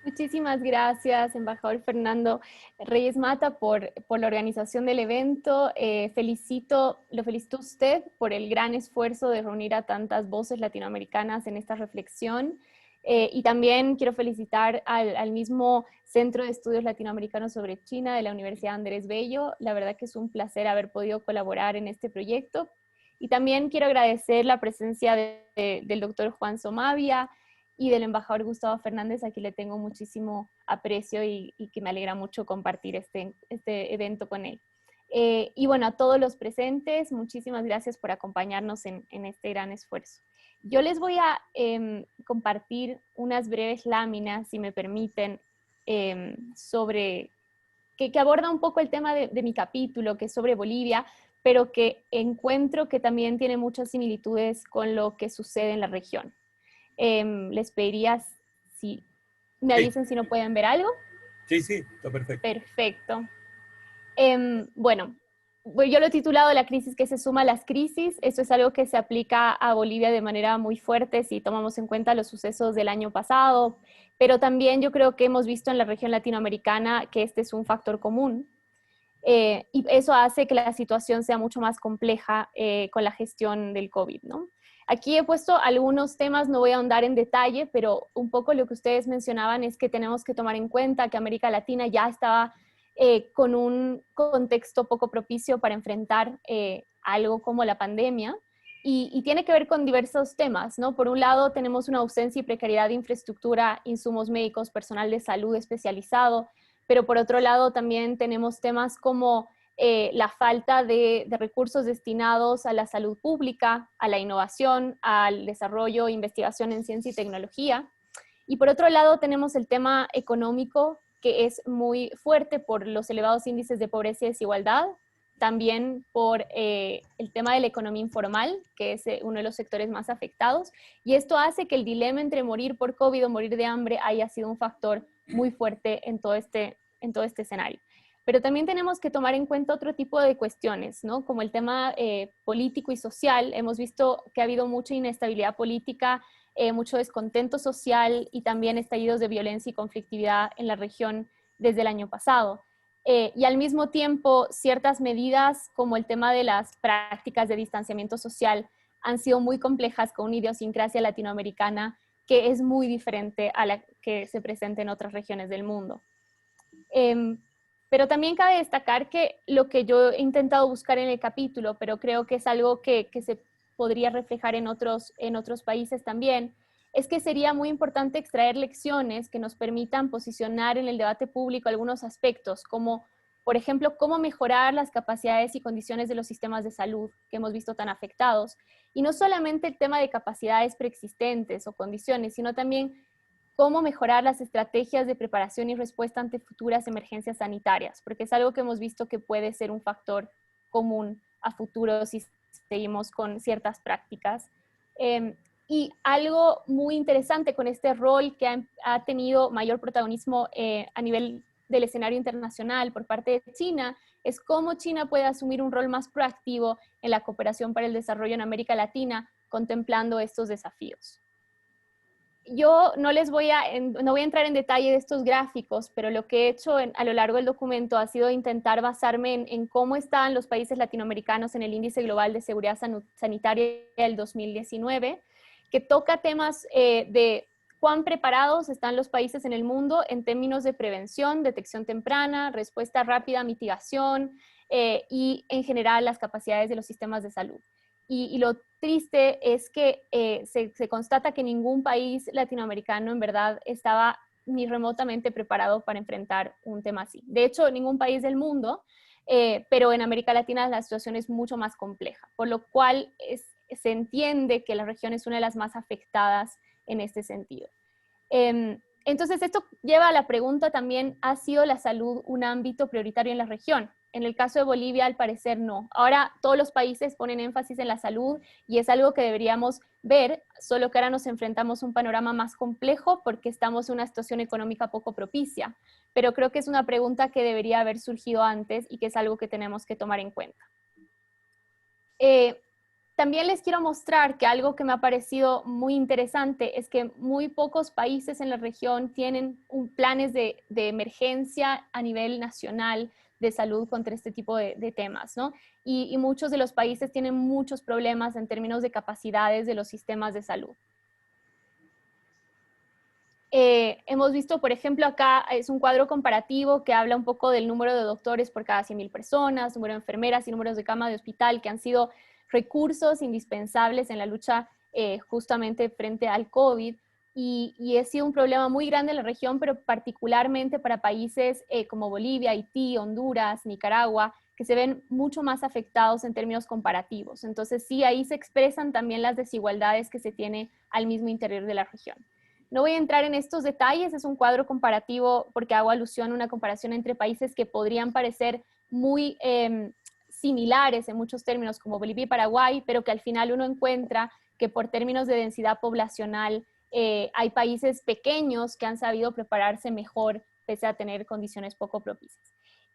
Muchísimas gracias, embajador Fernando Reyes Mata, por la organización del evento. Lo felicito a usted por el gran esfuerzo de reunir a tantas voces latinoamericanas en esta reflexión. Y también quiero felicitar al mismo Centro de Estudios Latinoamericanos sobre China de la Universidad Andrés Bello. La verdad que es un placer haber podido colaborar en este proyecto. Y también quiero agradecer la presencia del doctor Juan Somavia y del embajador Gustavo Fernández, a quien le tengo muchísimo aprecio y que me alegra mucho compartir este evento con él. Y bueno, a todos los presentes, muchísimas gracias por acompañarnos en este gran esfuerzo. Yo les voy a compartir unas breves láminas, si me permiten, sobre que aborda un poco el tema de mi capítulo, que es sobre Bolivia, pero que encuentro que también tiene muchas similitudes con lo que sucede en la región. Les pediría si me avisen si no pueden ver algo. Sí, sí, está perfecto. Perfecto. Bueno, yo lo he titulado La crisis que se suma a las crisis. Esto es algo que se aplica a Bolivia de manera muy fuerte si tomamos en cuenta los sucesos del año pasado, pero también yo creo que hemos visto en la región latinoamericana que este es un factor común. Y eso hace que la situación sea mucho más compleja con la gestión del COVID, ¿no? Aquí he puesto algunos temas, no voy a ahondar en detalle, pero un poco lo que ustedes mencionaban es que tenemos que tomar en cuenta que América Latina ya estaba con un contexto poco propicio para enfrentar algo como la pandemia, y tiene que ver con diversos temas, ¿no? Por un lado, tenemos una ausencia y precariedad de infraestructura, insumos médicos, personal de salud especializado, pero por otro lado también tenemos temas como la falta de recursos destinados a la salud pública, a la innovación, al desarrollo e investigación en ciencia y tecnología. Y por otro lado tenemos el tema económico, que es muy fuerte por los elevados índices de pobreza y desigualdad, también por el tema de la economía informal, que es uno de los sectores más afectados, y esto hace que el dilema entre morir por COVID o morir de hambre haya sido un factor muy fuerte en todo este escenario. Pero también tenemos que tomar en cuenta otro tipo de cuestiones, ¿no? Como el tema político y social. Hemos visto que ha habido mucha inestabilidad política, mucho descontento social y también estallidos de violencia y conflictividad en la región desde el año pasado. Y al mismo tiempo, ciertas medidas como el tema de las prácticas de distanciamiento social han sido muy complejas, con una idiosincrasia latinoamericana que es muy diferente a la que se presenta en otras regiones del mundo. Pero también cabe destacar que lo que yo he intentado buscar en el capítulo, pero creo que es algo que se podría reflejar en otros países también, es que sería muy importante extraer lecciones que nos permitan posicionar en el debate público algunos aspectos, como por ejemplo, cómo mejorar las capacidades y condiciones de los sistemas de salud que hemos visto tan afectados. Y no solamente el tema de capacidades preexistentes o condiciones, sino también cómo mejorar las estrategias de preparación y respuesta ante futuras emergencias sanitarias, porque es algo que hemos visto que puede ser un factor común a futuro si seguimos con ciertas prácticas. Y algo muy interesante con este rol que ha tenido mayor protagonismo a nivel del escenario internacional por parte de China, es cómo China puede asumir un rol más proactivo en la cooperación para el desarrollo en América Latina, contemplando estos desafíos. Yo no voy a entrar en detalle de estos gráficos, pero lo que he hecho a lo largo del documento ha sido intentar basarme en cómo están los países latinoamericanos en el Índice Global de Seguridad Sanitaria del 2019, que toca temas de cuán preparados están los países en el mundo en términos de prevención, detección temprana, respuesta rápida, mitigación y en general las capacidades de los sistemas de salud. Y lo triste es que se constata que ningún país latinoamericano en verdad estaba ni remotamente preparado para enfrentar un tema así. De hecho, ningún país del mundo, pero en América Latina la situación es mucho más compleja, por lo cual se entiende que la región es una de las más afectadas en este sentido. Entonces, esto lleva a la pregunta también, ¿ha sido la salud un ámbito prioritario en la región? En el caso de Bolivia, al parecer, no. Ahora todos los países ponen énfasis en la salud y es algo que deberíamos ver, solo que ahora nos enfrentamos a un panorama más complejo porque estamos en una situación económica poco propicia. Pero creo que es una pregunta que debería haber surgido antes y que es algo que tenemos que tomar en cuenta. también les quiero mostrar que algo que me ha parecido muy interesante es que muy pocos países en la región tienen planes de emergencia a nivel nacional de salud contra este tipo de temas, ¿no? Y muchos de los países tienen muchos problemas en términos de capacidades de los sistemas de salud. Hemos visto, por ejemplo, acá es un cuadro comparativo que habla un poco del número de doctores por cada 100.000 personas, número de enfermeras y números de cama de hospital, que han sido recursos indispensables en la lucha justamente frente al COVID. Y ha sido un problema muy grande en la región, pero particularmente para países como Bolivia, Haití, Honduras, Nicaragua, que se ven mucho más afectados en términos comparativos. Entonces, sí, ahí se expresan también las desigualdades que se tiene al mismo interior de la región. No voy a entrar en estos detalles, es un cuadro comparativo porque hago alusión a una comparación entre países que podrían parecer muy similares en muchos términos, como Bolivia y Paraguay, pero que al final uno encuentra que por términos de densidad poblacional hay países pequeños que han sabido prepararse mejor pese a tener condiciones poco propicias.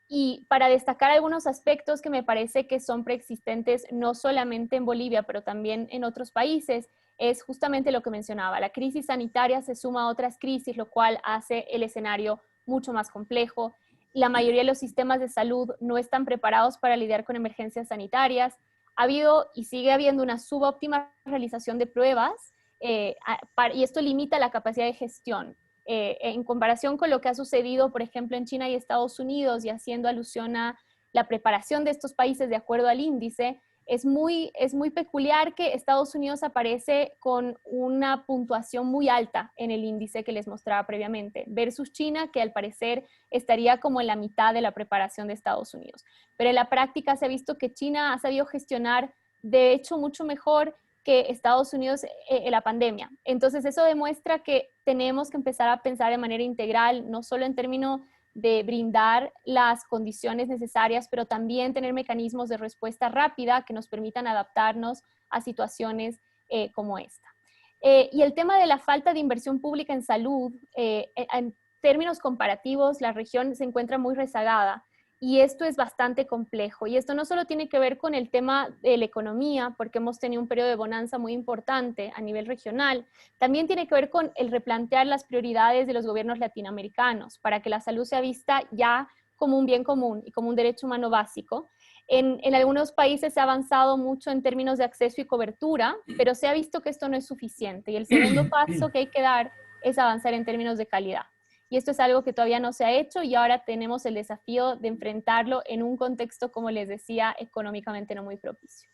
Y para destacar algunos aspectos que me parece que son preexistentes no solamente en Bolivia, pero también en otros países, es justamente lo que mencionaba. La crisis sanitaria se suma a otras crisis, lo cual hace el escenario mucho más complejo. La mayoría de los sistemas de salud no están preparados para lidiar con emergencias sanitarias. Ha habido y sigue habiendo una subóptima realización de pruebas y esto limita la capacidad de gestión. En comparación con lo que ha sucedido, por ejemplo, en China y Estados Unidos, y haciendo alusión a la preparación de estos países de acuerdo al índice, es muy peculiar que Estados Unidos aparece con una puntuación muy alta en el índice que les mostraba previamente, versus China, que al parecer estaría como en la mitad de la preparación de Estados Unidos. Pero en la práctica se ha visto que China ha sabido gestionar, de hecho, mucho mejor que Estados Unidos en la pandemia. Entonces eso demuestra que tenemos que empezar a pensar de manera integral, no solo en términos de brindar las condiciones necesarias, pero también tener mecanismos de respuesta rápida que nos permitan adaptarnos a situaciones como esta. Y el tema de la falta de inversión pública en salud, en términos comparativos, la región se encuentra muy rezagada. Y esto es bastante complejo. Y esto no solo tiene que ver con el tema de la economía, porque hemos tenido un periodo de bonanza muy importante a nivel regional, también tiene que ver con el replantear las prioridades de los gobiernos latinoamericanos para que la salud sea vista ya como un bien común y como un derecho humano básico. En algunos países se ha avanzado mucho en términos de acceso y cobertura, pero se ha visto que esto no es suficiente. Y el segundo paso que hay que dar es avanzar en términos de calidad. Y esto es algo que todavía no se ha hecho y ahora tenemos el desafío de enfrentarlo en un contexto, como les decía, económicamente no muy propicio.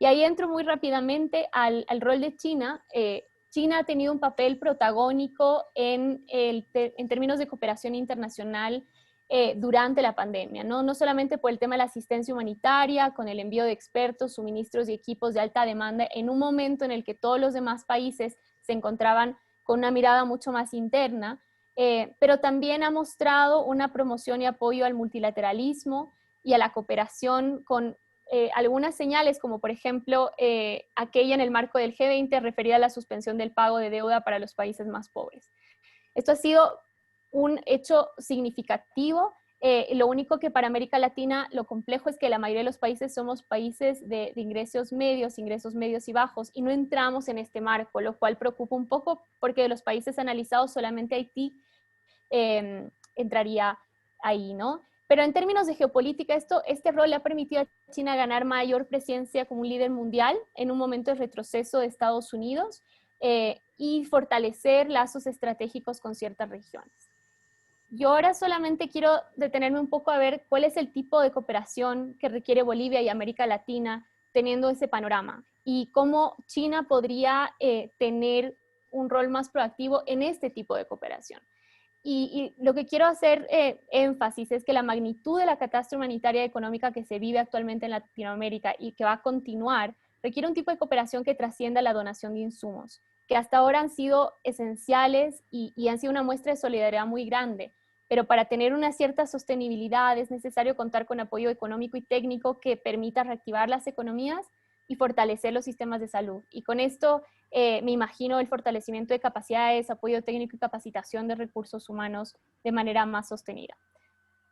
Y ahí entro muy rápidamente al rol de China. China ha tenido un papel protagónico en términos de cooperación internacional durante la pandemia, ¿no? No solamente por el tema de la asistencia humanitaria, con el envío de expertos, suministros y equipos de alta demanda, en un momento en el que todos los demás países se encontraban con una mirada mucho más interna, pero también ha mostrado una promoción y apoyo al multilateralismo y a la cooperación con algunas señales, como por ejemplo aquella en el marco del G20 referida a la suspensión del pago de deuda para los países más pobres. Esto ha sido un hecho significativo. Lo único que para América Latina lo complejo es que la mayoría de los países somos países de ingresos medios y bajos, y no entramos en este marco, lo cual preocupa un poco porque de los países analizados solamente Haití entraría ahí, ¿no? Pero en términos de geopolítica, este rol le ha permitido a China ganar mayor presencia como un líder mundial en un momento de retroceso de Estados Unidos y fortalecer lazos estratégicos con ciertas regiones. Yo ahora solamente quiero detenerme un poco a ver cuál es el tipo de cooperación que requiere Bolivia y América Latina teniendo ese panorama y cómo China podría tener un rol más proactivo en este tipo de cooperación. Y lo que quiero hacer énfasis es que la magnitud de la catástrofe humanitaria y económica que se vive actualmente en Latinoamérica y que va a continuar requiere un tipo de cooperación que trascienda la donación de insumos, que hasta ahora han sido esenciales y han sido una muestra de solidaridad muy grande. Pero para tener una cierta sostenibilidad es necesario contar con apoyo económico y técnico que permita reactivar las economías y fortalecer los sistemas de salud. Y con esto me imagino el fortalecimiento de capacidades, apoyo técnico y capacitación de recursos humanos de manera más sostenida.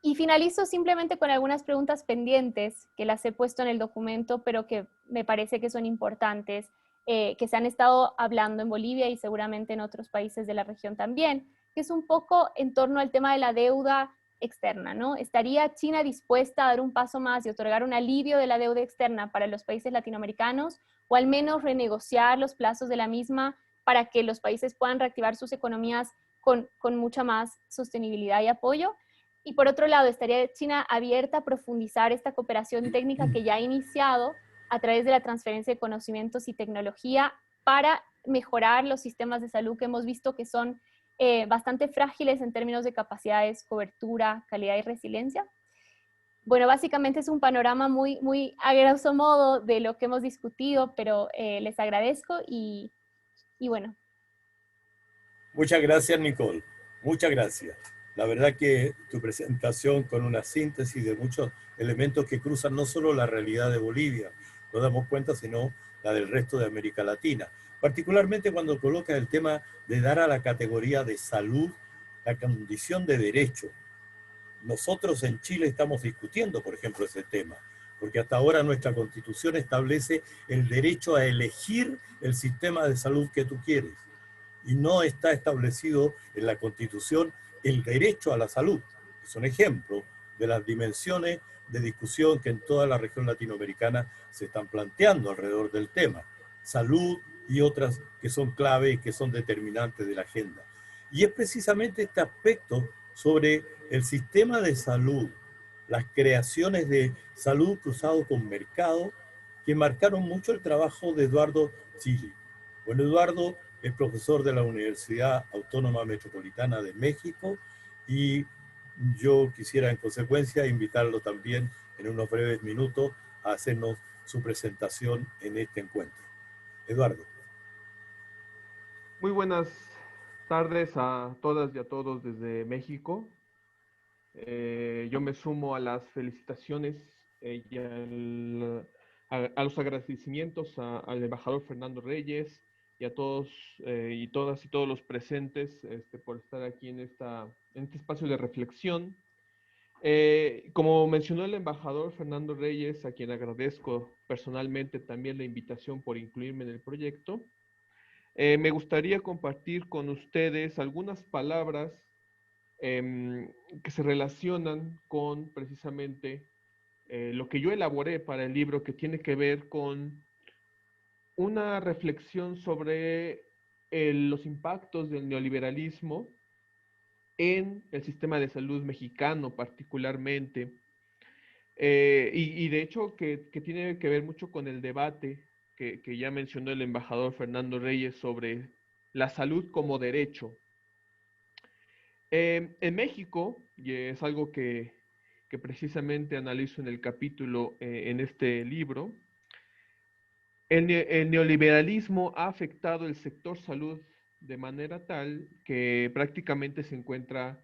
Y finalizo simplemente con algunas preguntas pendientes que las he puesto en el documento, pero que me parece que son importantes, que se han estado hablando en Bolivia y seguramente en otros países de la región también, que es un poco en torno al tema de la deuda externa, ¿no? ¿Estaría China dispuesta a dar un paso más y otorgar un alivio de la deuda externa para los países latinoamericanos, o al menos renegociar los plazos de la misma para que los países puedan reactivar sus economías con mucha más sostenibilidad y apoyo? Y por otro lado, ¿estaría China abierta a profundizar esta cooperación técnica que ya ha iniciado a través de la transferencia de conocimientos y tecnología para mejorar los sistemas de salud que hemos visto que son bastante frágiles en términos de capacidades, cobertura, calidad y resiliencia? Bueno, básicamente es un panorama muy a grosso modo de lo que hemos discutido, pero les agradezco y bueno. Muchas gracias, Nicole. Muchas gracias. La verdad que tu presentación con una síntesis de muchos elementos que cruzan no solo la realidad de Bolivia, nos damos cuenta, sino la del resto de América Latina. Particularmente cuando colocas el tema de dar a la categoría de salud la condición de derecho. Nosotros en Chile estamos discutiendo, por ejemplo, ese tema, porque hasta ahora nuestra Constitución establece el derecho a elegir el sistema de salud que tú quieres. Y no está establecido en la Constitución el derecho a la salud. Es un ejemplo de las dimensiones de discusión que en toda la región latinoamericana se están planteando alrededor del tema. Salud y otras que son clave y que son determinantes de la agenda. Y es precisamente este aspecto sobre el sistema de salud, las creaciones de salud cruzado con mercado, que marcaron mucho el trabajo de Eduardo Chili. Bueno, Eduardo es profesor de la Universidad Autónoma Metropolitana de México y yo quisiera en consecuencia invitarlo también en unos breves minutos a hacernos su presentación en este encuentro. Eduardo. Muy buenas tardes a todas y a todos desde México. Yo me sumo a las felicitaciones y a los agradecimientos al embajador Fernando Reyes y a todos y todas y todos los presentes por estar aquí en este espacio de reflexión. Como mencionó el embajador Fernando Reyes, a quien agradezco personalmente también la invitación por incluirme en el proyecto, me gustaría compartir con ustedes algunas palabras que se relacionan con precisamente lo que yo elaboré para el libro, que tiene que ver con una reflexión sobre los impactos del neoliberalismo en el sistema de salud mexicano particularmente, y de hecho que tiene que ver mucho con el debate que ya mencionó el embajador Fernando Reyes sobre la salud como derecho. En México, y es algo que precisamente analizo en el capítulo en este libro, el neoliberalismo ha afectado el sector salud de manera tal que prácticamente se encuentra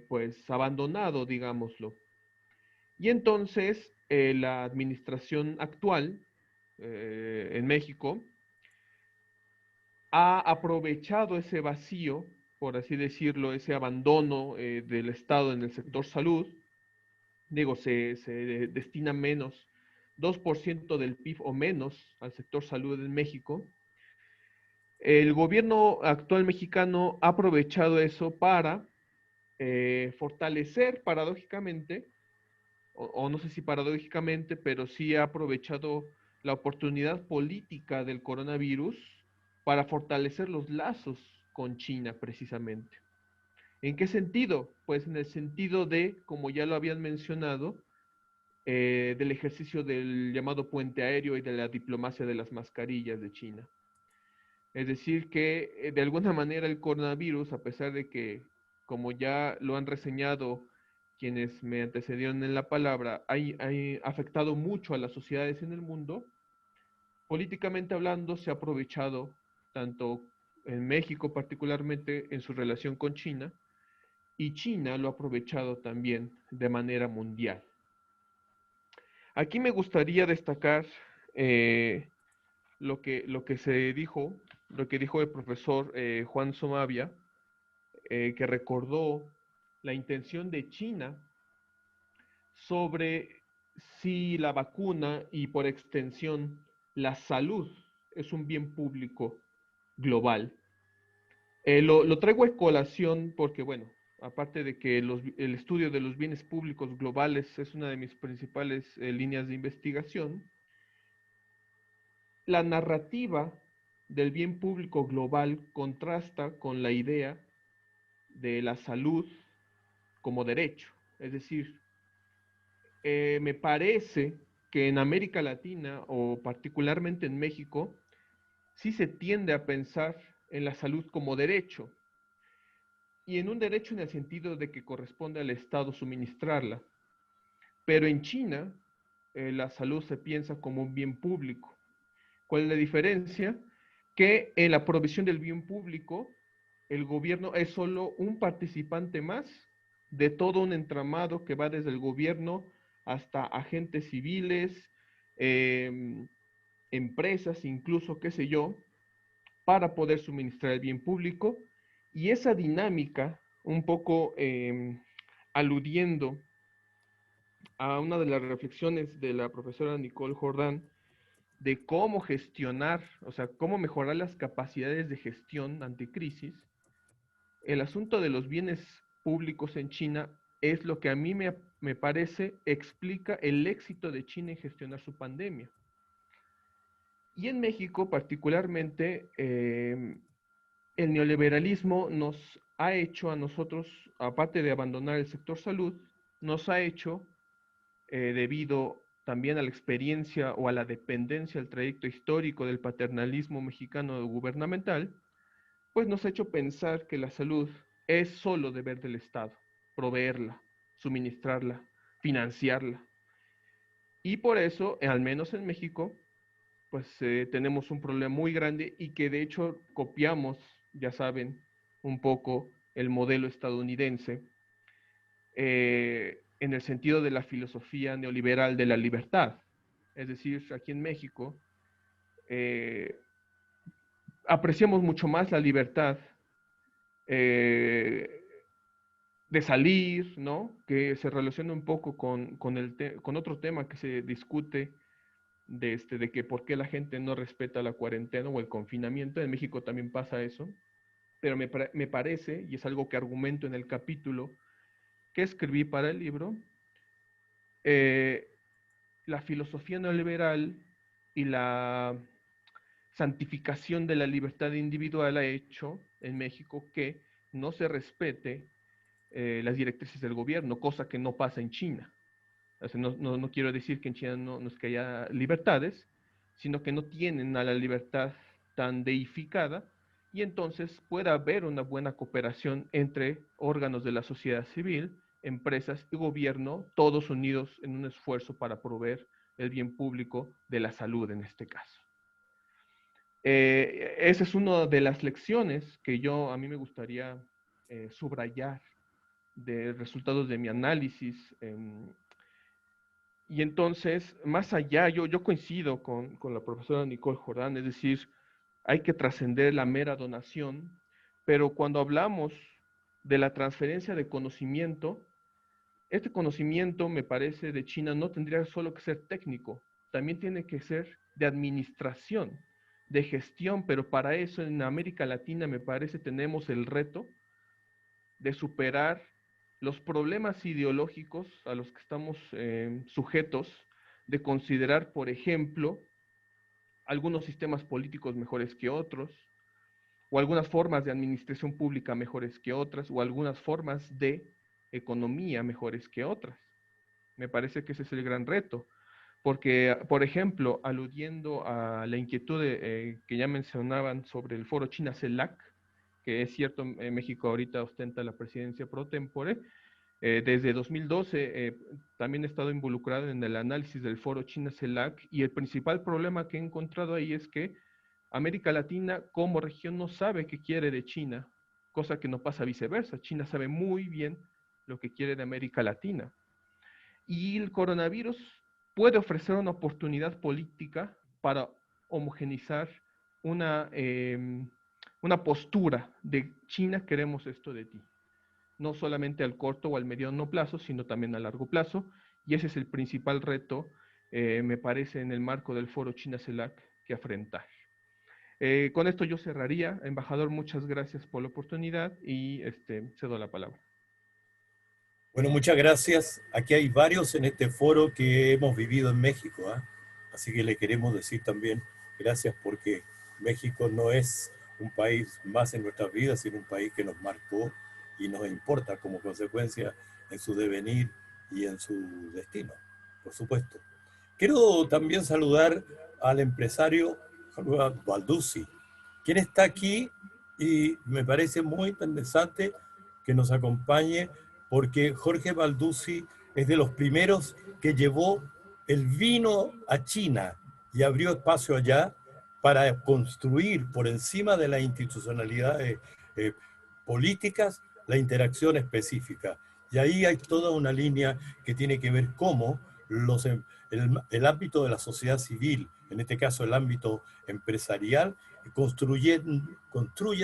pues abandonado, digámoslo. Y entonces la administración actual en México ha aprovechado ese vacío, por así decirlo, ese abandono del Estado en el sector salud. Digo, se destina menos, 2% del PIB o menos al sector salud en México. El gobierno actual mexicano ha aprovechado eso para fortalecer paradójicamente, o no sé si paradójicamente, pero sí ha aprovechado la oportunidad política del coronavirus para fortalecer los lazos con China precisamente. ¿En qué sentido? Pues en el sentido de, como ya lo habían mencionado, del ejercicio del llamado puente aéreo y de la diplomacia de las mascarillas de China. Es decir, que de alguna manera el coronavirus, a pesar de que, como ya lo han reseñado quienes me antecedieron en la palabra, ha afectado mucho a las sociedades en el mundo, políticamente hablando se ha aprovechado tanto en México particularmente en su relación con China, y China lo ha aprovechado también de manera mundial. Aquí me gustaría destacar lo que se dijo, lo que dijo el profesor Juan Somavia, que recordó la intención de China sobre si la vacuna y por extensión la salud es un bien público global. Lo traigo a colación porque, bueno, aparte de que el estudio de los bienes públicos globales es una de mis principales líneas de investigación, la narrativa del bien público global contrasta con la idea de la salud como derecho. Es decir, me parece que en América Latina o particularmente en México, sí se tiende a pensar en la salud como derecho, y en un derecho en el sentido de que corresponde al Estado suministrarla. Pero en China, la salud se piensa como un bien público. ¿Cuál es la diferencia? Que en la provisión del bien público, el gobierno es solo un participante más de todo un entramado que va desde el gobierno hasta agentes civiles, empresas, incluso, qué sé yo, para poder suministrar el bien público. Y esa dinámica, un poco aludiendo a una de las reflexiones de la profesora Nicole Jordan, de cómo gestionar, o sea, cómo mejorar las capacidades de gestión ante crisis, el asunto de los bienes públicos en China es lo que a mí me parece explica el éxito de China en gestionar su pandemia. Y en México particularmente, el neoliberalismo nos ha hecho a nosotros, aparte de abandonar el sector salud, nos ha hecho, debido también a la experiencia o a la dependencia, al trayecto histórico del paternalismo mexicano gubernamental, pues nos ha hecho pensar que la salud es solo deber del Estado, proveerla, suministrarla, financiarla. Y por eso, al menos en México, pues tenemos un problema muy grande y que de hecho copiamos, ya saben, un poco el modelo estadounidense, en el sentido de la filosofía neoliberal de la libertad. Es decir, aquí en México apreciamos mucho más la libertad de salir, ¿no? Que se relaciona un poco con otro tema que se discute de que por qué la gente no respeta la cuarentena o el confinamiento. En México también pasa eso, pero me parece, y es algo que argumento en el capítulo que escribí para el libro, la filosofía neoliberal y la santificación de la libertad individual ha hecho en México que no se respete las directrices del gobierno, cosa que no pasa en China. O sea, no quiero decir que en China no es que haya libertades, sino que no tienen a la libertad tan deificada, y entonces puede haber una buena cooperación entre órganos de la sociedad civil, empresas y gobierno, todos unidos en un esfuerzo para proveer el bien público de la salud en este caso. Esa es una de las lecciones que a mí me gustaría subrayar de resultados de mi análisis. Y entonces, más allá, yo coincido con la profesora Nicole Jordan, es decir, hay que trascender la mera donación, pero cuando hablamos de la transferencia de conocimiento, este conocimiento, me parece, de China no tendría solo que ser técnico, también tiene que ser de administración, de gestión, pero para eso en América Latina, me parece, tenemos el reto de superar los problemas ideológicos a los que estamos sujetos, de considerar, por ejemplo, algunos sistemas políticos mejores que otros, o algunas formas de administración pública mejores que otras, o algunas formas de economía mejores que otras. Me parece que ese es el gran reto, porque, por ejemplo, aludiendo a la inquietud que ya mencionaban sobre el foro China-CELAC, que es cierto, México ahorita ostenta la presidencia pro tempore. Desde 2012 también he estado involucrado en el análisis del foro China-CELAC, y el principal problema que he encontrado ahí es que América Latina como región no sabe qué quiere de China, cosa que no pasa viceversa. China sabe muy bien lo que quiere de América Latina. Y el coronavirus puede ofrecer una oportunidad política para homogenizar una postura de China: queremos esto de ti, no solamente al corto o al mediano plazo, sino también a largo plazo. y ese es el principal reto, me parece, en el marco del foro China-CELAC que afrontar. Con esto yo cerraría. Embajador, muchas gracias por la oportunidad y cedo la palabra. Bueno, muchas gracias. Aquí hay varios en este foro que hemos vivido en México, ¿eh? Así que le queremos decir también gracias, porque México no es un país más en nuestras vidas, sino un país que nos marcó y nos importa como consecuencia en su devenir y en su destino, por supuesto. Quiero también saludar al empresario Jorge Balduzzi, quien está aquí, y me parece muy interesante que nos acompañe, porque Jorge Balduzzi es de los primeros que llevó el vino a China y abrió espacio allá para construir por encima de las institucionalidades políticas la interacción específica. Y ahí hay toda una línea que tiene que ver cómo el ámbito de la sociedad civil, en este caso el ámbito empresarial, construye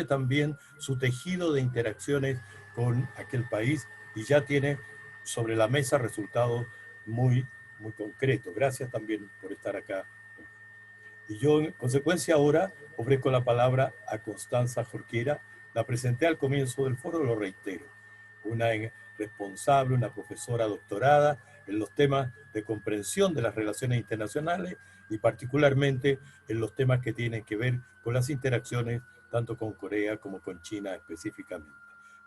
también su tejido de interacciones con aquel país, y ya tiene sobre la mesa resultados muy, muy concretos. Gracias también por estar acá. Y yo, en consecuencia, ahora ofrezco la palabra a Constanza Jorquera. La presenté al comienzo del foro, lo reitero. Una responsable, una profesora doctorada en los temas de comprensión de las relaciones internacionales, y particularmente en los temas que tienen que ver con las interacciones tanto con Corea como con China específicamente.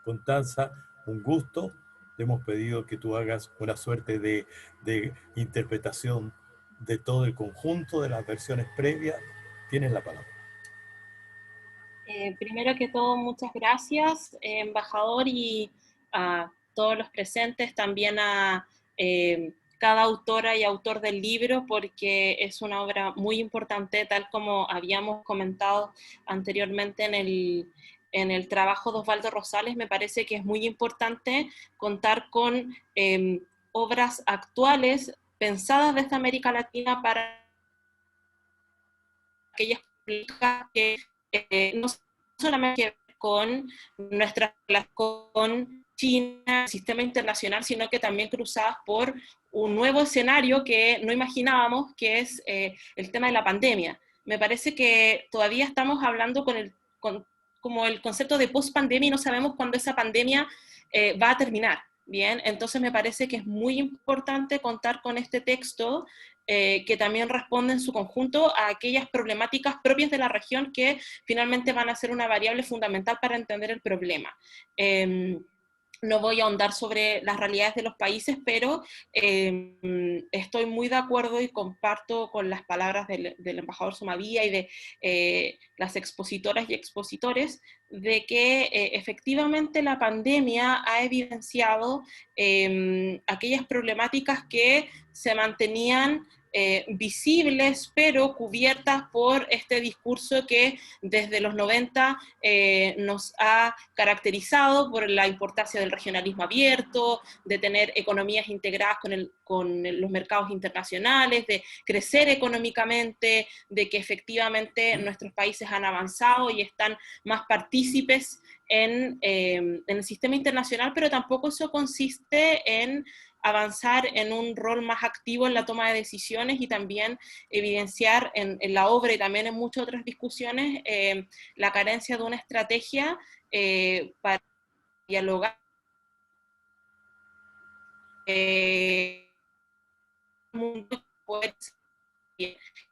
Constanza, un gusto. Te hemos pedido que tú hagas una suerte de interpretación de todo el conjunto de las versiones previas. Tienes la palabra. Primero que todo, muchas gracias, embajador, y a todos los presentes, también a cada autora y autor del libro, porque es una obra muy importante, tal como habíamos comentado anteriormente en el trabajo de Osvaldo Rosales. Me parece que es muy importante contar con obras actuales pensadas desde América Latina para aquellas políticas que no solamente que ver con nuestra relación con China, el sistema internacional, sino que también cruzadas por un nuevo escenario que no imaginábamos, que es el tema de la pandemia. Me parece que todavía estamos hablando como el concepto de post-pandemia, y no sabemos cuándo esa pandemia va a terminar. Bien, entonces me parece que es muy importante contar con este texto que también responde en su conjunto a aquellas problemáticas propias de la región que finalmente van a ser una variable fundamental para entender el problema. No voy a ahondar sobre las realidades de los países, pero estoy muy de acuerdo y comparto con las palabras del embajador Somavia y de las expositoras y expositores, de que efectivamente la pandemia ha evidenciado aquellas problemáticas que se mantenían visibles, pero cubiertas por este discurso que desde los 90 nos ha caracterizado por la importancia del regionalismo abierto, de tener economías integradas con los mercados internacionales, de crecer económicamente, de que efectivamente nuestros países han avanzado y están más partícipes en el sistema internacional, pero tampoco eso consiste en avanzar en un rol más activo en la toma de decisiones, y también evidenciar en la obra y también en muchas otras discusiones la carencia de una estrategia para dialogar en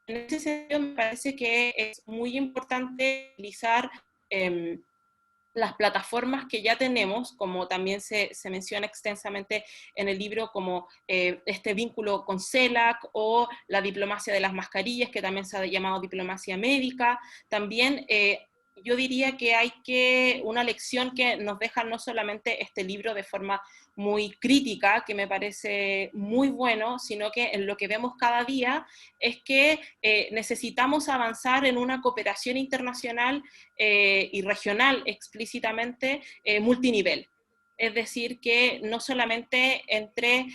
ese sentido. Me parece que es muy importante utilizar las plataformas que ya tenemos, como también se menciona extensamente en el libro, como este vínculo con CELAC o la diplomacia de las mascarillas, que también se ha llamado diplomacia médica. También yo diría que una lección que nos deja no solamente este libro de forma muy crítica, que me parece muy bueno, sino que en lo que vemos cada día es que necesitamos avanzar en una cooperación internacional y regional explícitamente multinivel. Es decir, que no solamente entre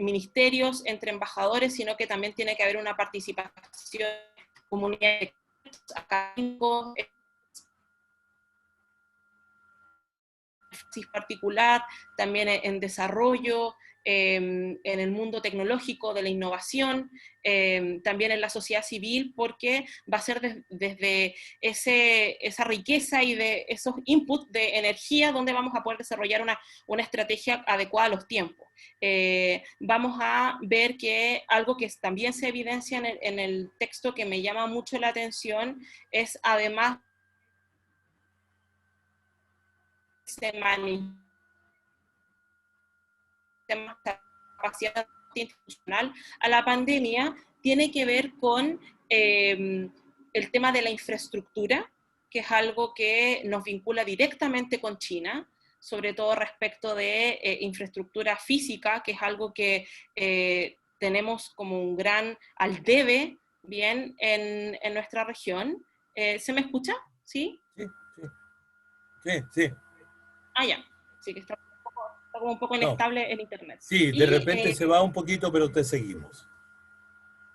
ministerios, entre embajadores, sino que también tiene que haber una participación comunidad académicos, particular, también en desarrollo, en el mundo tecnológico, de la innovación, también en la sociedad civil, porque va a ser desde esa riqueza y de esos inputs de energía donde vamos a poder desarrollar una estrategia adecuada a los tiempos. Vamos a ver que algo que también se evidencia en el texto que me llama mucho la atención es, además, se manifiesta más capacidad institucional a la pandemia, tiene que ver con el tema de la infraestructura, que es algo que nos vincula directamente con China, sobre todo respecto de infraestructura física, que es algo que tenemos como un gran al debe, bien, en nuestra región. ¿Se me escucha? ¿Sí? Sí, sí. Sí, sí. Ah, ya. Sí, que está como un poco No. inestable el internet. Sí, de repente se va un poquito, pero te seguimos.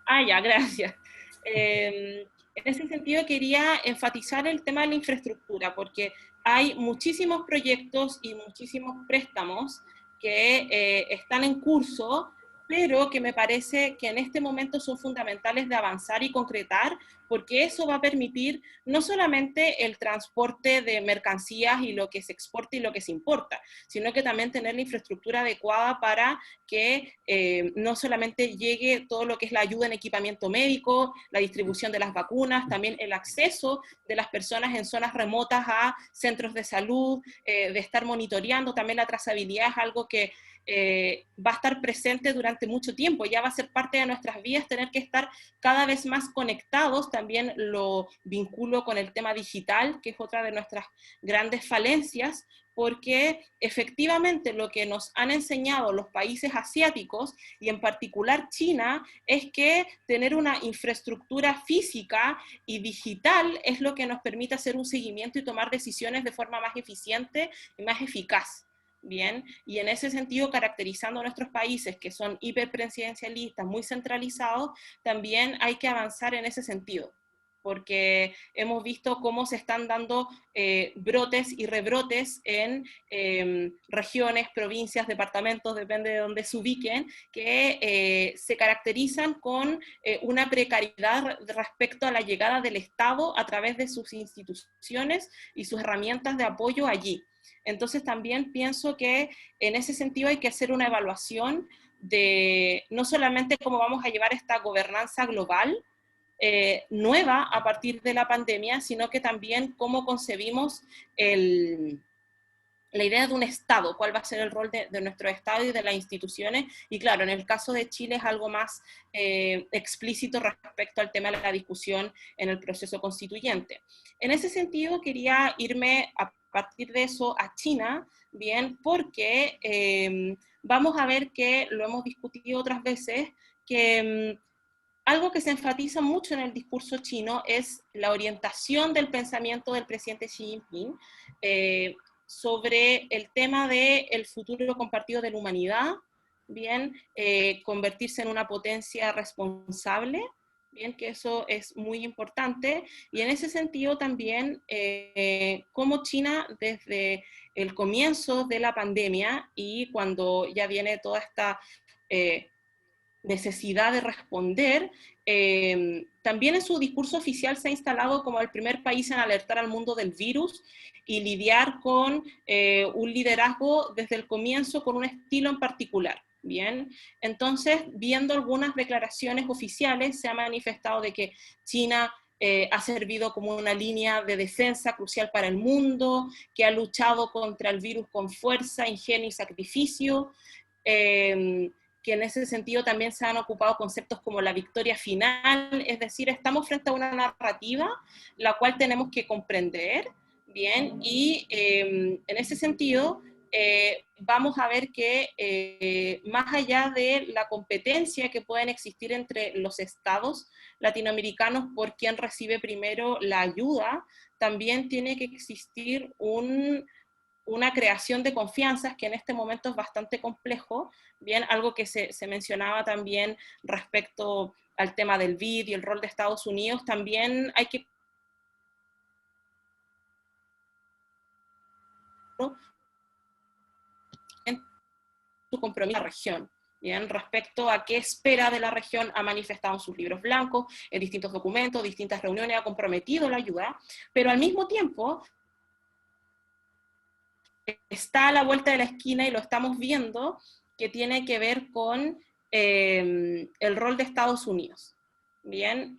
Ah, ya, gracias. En ese sentido quería enfatizar el tema de la infraestructura, porque hay muchísimos proyectos y muchísimos préstamos que están en curso, pero que me parece que en este momento son fundamentales de avanzar y concretar, porque eso va a permitir no solamente el transporte de mercancías y lo que se exporta y lo que se importa, sino que también tener la infraestructura adecuada para que no solamente llegue todo lo que es la ayuda en equipamiento médico, la distribución de las vacunas, también el acceso de las personas en zonas remotas a centros de salud, de estar monitoreando, también la trazabilidad es algo que va a estar presente durante mucho tiempo, ya va a ser parte de nuestras vidas tener que estar cada vez más conectados, también lo vinculo con el tema digital, que es otra de nuestras grandes falencias, porque efectivamente lo que nos han enseñado los países asiáticos, y en particular China, es que tener una infraestructura física y digital es lo que nos permite hacer un seguimiento y tomar decisiones de forma más eficiente y más eficaz. Bien, y en ese sentido, caracterizando a nuestros países que son hiperpresidencialistas, muy centralizados, también hay que avanzar en ese sentido, porque hemos visto cómo se están dando brotes y rebrotes en regiones, provincias, departamentos, depende de donde se ubiquen, que se caracterizan con una precariedad respecto a la llegada del Estado a través de sus instituciones y sus herramientas de apoyo allí. Entonces también pienso que en ese sentido hay que hacer una evaluación de no solamente cómo vamos a llevar esta gobernanza global nueva a partir de la pandemia, sino que también cómo concebimos la idea de un Estado, cuál va a ser el rol de nuestro Estado y de las instituciones, y claro, en el caso de Chile es algo más explícito respecto al tema de la discusión en el proceso constituyente. En ese sentido quería irme a partir de eso a China, bien, porque vamos a ver que lo hemos discutido otras veces, que algo que se enfatiza mucho en el discurso chino es la orientación del pensamiento del presidente Xi Jinping sobre el tema del futuro compartido de la humanidad, bien, convertirse en una potencia responsable, bien, que eso es muy importante, y en ese sentido también cómo China desde el comienzo de la pandemia y cuando ya viene toda esta necesidad de responder, también en su discurso oficial se ha instalado como el primer país en alertar al mundo del virus y lidiar con un liderazgo desde el comienzo con un estilo en particular. Bien, entonces, viendo algunas declaraciones oficiales, se ha manifestado de que China ha servido como una línea de defensa crucial para el mundo, que ha luchado contra el virus con fuerza, ingenio y sacrificio, que en ese sentido también se han ocupado conceptos como la victoria final, es decir, estamos frente a una narrativa la cual tenemos que comprender, bien, y en ese sentido vamos a ver que más allá de la competencia que pueden existir entre los estados latinoamericanos por quien recibe primero la ayuda, también tiene que existir una creación de confianzas que en este momento es bastante complejo, bien, algo que se mencionaba también respecto al tema del BID y el rol de Estados Unidos, también hay que su compromiso con la región. Bien, respecto a qué espera de la región, ha manifestado en sus libros blancos, en distintos documentos, distintas reuniones, ha comprometido la ayuda, pero al mismo tiempo está a la vuelta de la esquina y lo estamos viendo, que tiene que ver con el rol de Estados Unidos. Bien,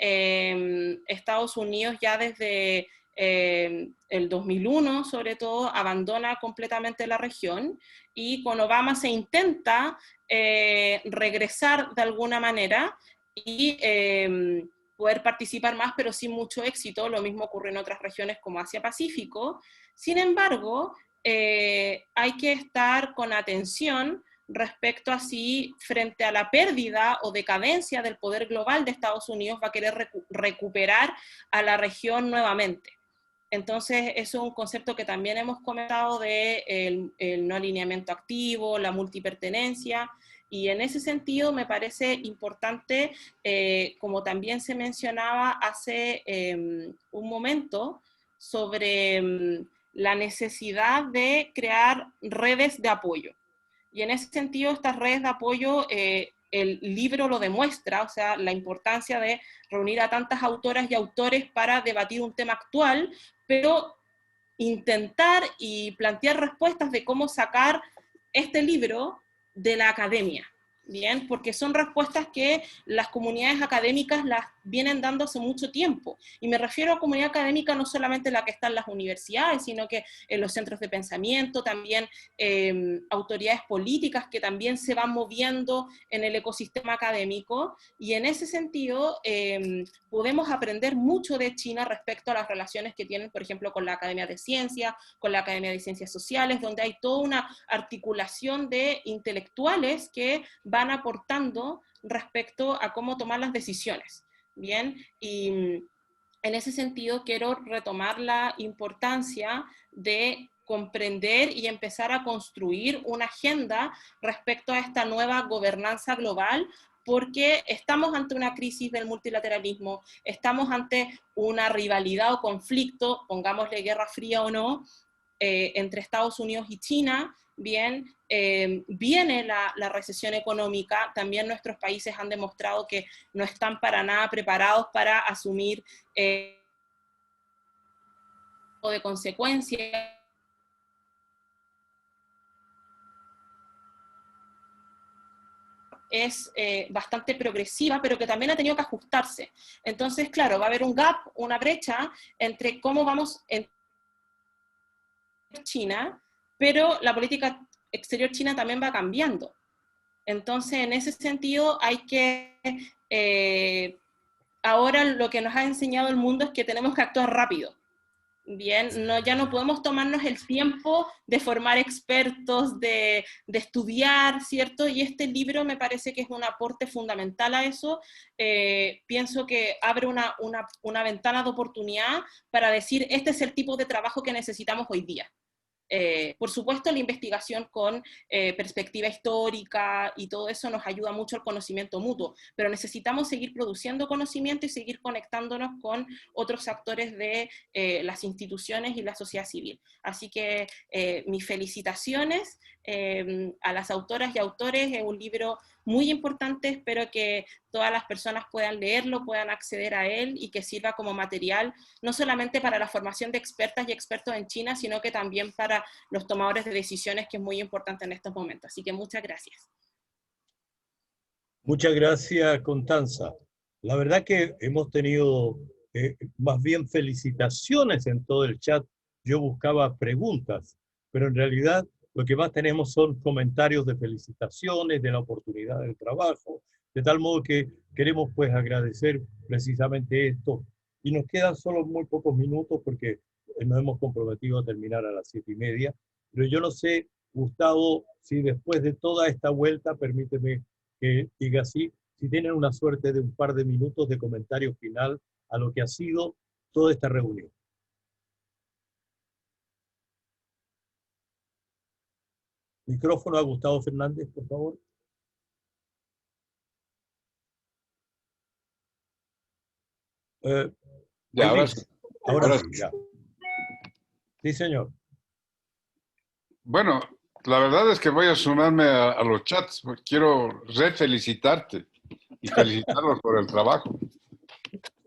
Estados Unidos ya desde el 2001, sobre todo, abandona completamente la región, y con Obama se intenta regresar de alguna manera y poder participar más, pero sin mucho éxito. Lo mismo ocurre en otras regiones como Asia-Pacífico. Sin embargo, hay que estar con atención respecto a si, frente a la pérdida o decadencia del poder global de Estados Unidos, va a querer recuperar a la región nuevamente. Entonces, eso es un concepto que también hemos comentado de el no alineamiento activo, la multipertenencia, y en ese sentido me parece importante, como también se mencionaba hace un momento, sobre la necesidad de crear redes de apoyo. Y en ese sentido, estas redes de apoyo, el libro lo demuestra, o sea, la importancia de reunir a tantas autoras y autores para debatir un tema actual, pero intentar y plantear respuestas de cómo sacar este libro de la academia. Bien, porque son respuestas que las comunidades académicas las vienen dando hace mucho tiempo. Y me refiero a comunidad académica no solamente la que está en las universidades, sino que en los centros de pensamiento, también autoridades políticas que también se van moviendo en el ecosistema académico. Y en ese sentido, podemos aprender mucho de China respecto a las relaciones que tienen, por ejemplo, con la Academia de Ciencias, con la Academia de Ciencias Sociales, donde hay toda una articulación de intelectuales que van aportando respecto a cómo tomar las decisiones. Bien, y en ese sentido quiero retomar la importancia de comprender y empezar a construir una agenda respecto a esta nueva gobernanza global, porque estamos ante una crisis del multilateralismo, estamos ante una rivalidad o conflicto, pongámosle guerra fría o no, entre Estados Unidos y China. Bien, viene la recesión económica, también nuestros países han demostrado que no están para nada preparados para asumir de consecuencias. Es bastante progresiva, pero que también ha tenido que ajustarse. Entonces, claro, va a haber un gap, una brecha entre cómo vamos en China, pero la política exterior china también va cambiando. Entonces, en ese sentido, hay que... ahora lo que nos ha enseñado el mundo es que tenemos que actuar rápido. Bien, ya no podemos tomarnos el tiempo de formar expertos, de estudiar, ¿cierto? Y este libro me parece que es un aporte fundamental a eso. Pienso que abre una ventana de oportunidad para decir, este es el tipo de trabajo que necesitamos hoy día. Por supuesto, la investigación con perspectiva histórica y todo eso nos ayuda mucho al conocimiento mutuo, pero necesitamos seguir produciendo conocimiento y seguir conectándonos con otros actores de las instituciones y la sociedad civil. Así que mis felicitaciones a las autoras y autores. Es un libro muy importante, espero que todas las personas puedan leerlo, puedan acceder a él y que sirva como material, no solamente para la formación de expertas y expertos en China, sino que también para los tomadores de decisiones, que es muy importante en estos momentos. Así que muchas gracias. Muchas gracias, Constanza. La verdad que hemos tenido más bien felicitaciones en todo el chat. Yo buscaba preguntas, pero en realidad lo que más tenemos son comentarios de felicitaciones, de la oportunidad del trabajo, de tal modo que queremos pues agradecer precisamente esto. Y nos quedan solo muy pocos minutos porque nos hemos comprometido a terminar a las 7:30, pero yo no sé, Gustavo, si después de toda esta vuelta, permíteme que diga así, si tienen una suerte de un par de minutos de comentario final a lo que ha sido toda esta reunión. Micrófono a Gustavo Fernández, por favor. Ya, ahora sí. Ahora sí, ya. Sí, señor. Bueno, La verdad es que voy a sumarme a los chats. Quiero refelicitarte y felicitarlos por el trabajo.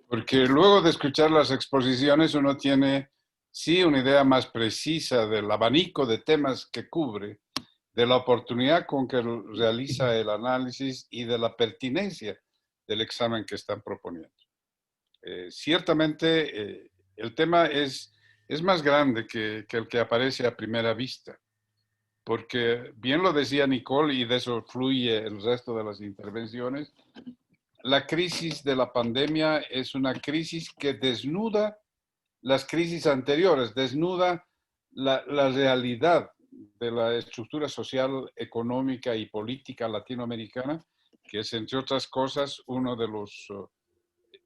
Porque luego de escuchar las exposiciones uno tiene, sí, una idea más precisa del abanico de temas que cubre, de la oportunidad con que realiza el análisis y de la pertinencia del examen que están proponiendo. Ciertamente el tema es más grande que el que aparece a primera vista, porque bien lo decía Nicole y de eso fluye el resto de las intervenciones, la crisis de la pandemia es una crisis que desnuda las crisis anteriores, desnuda la realidad de la estructura social, económica y política latinoamericana, que es, entre otras cosas, uno de los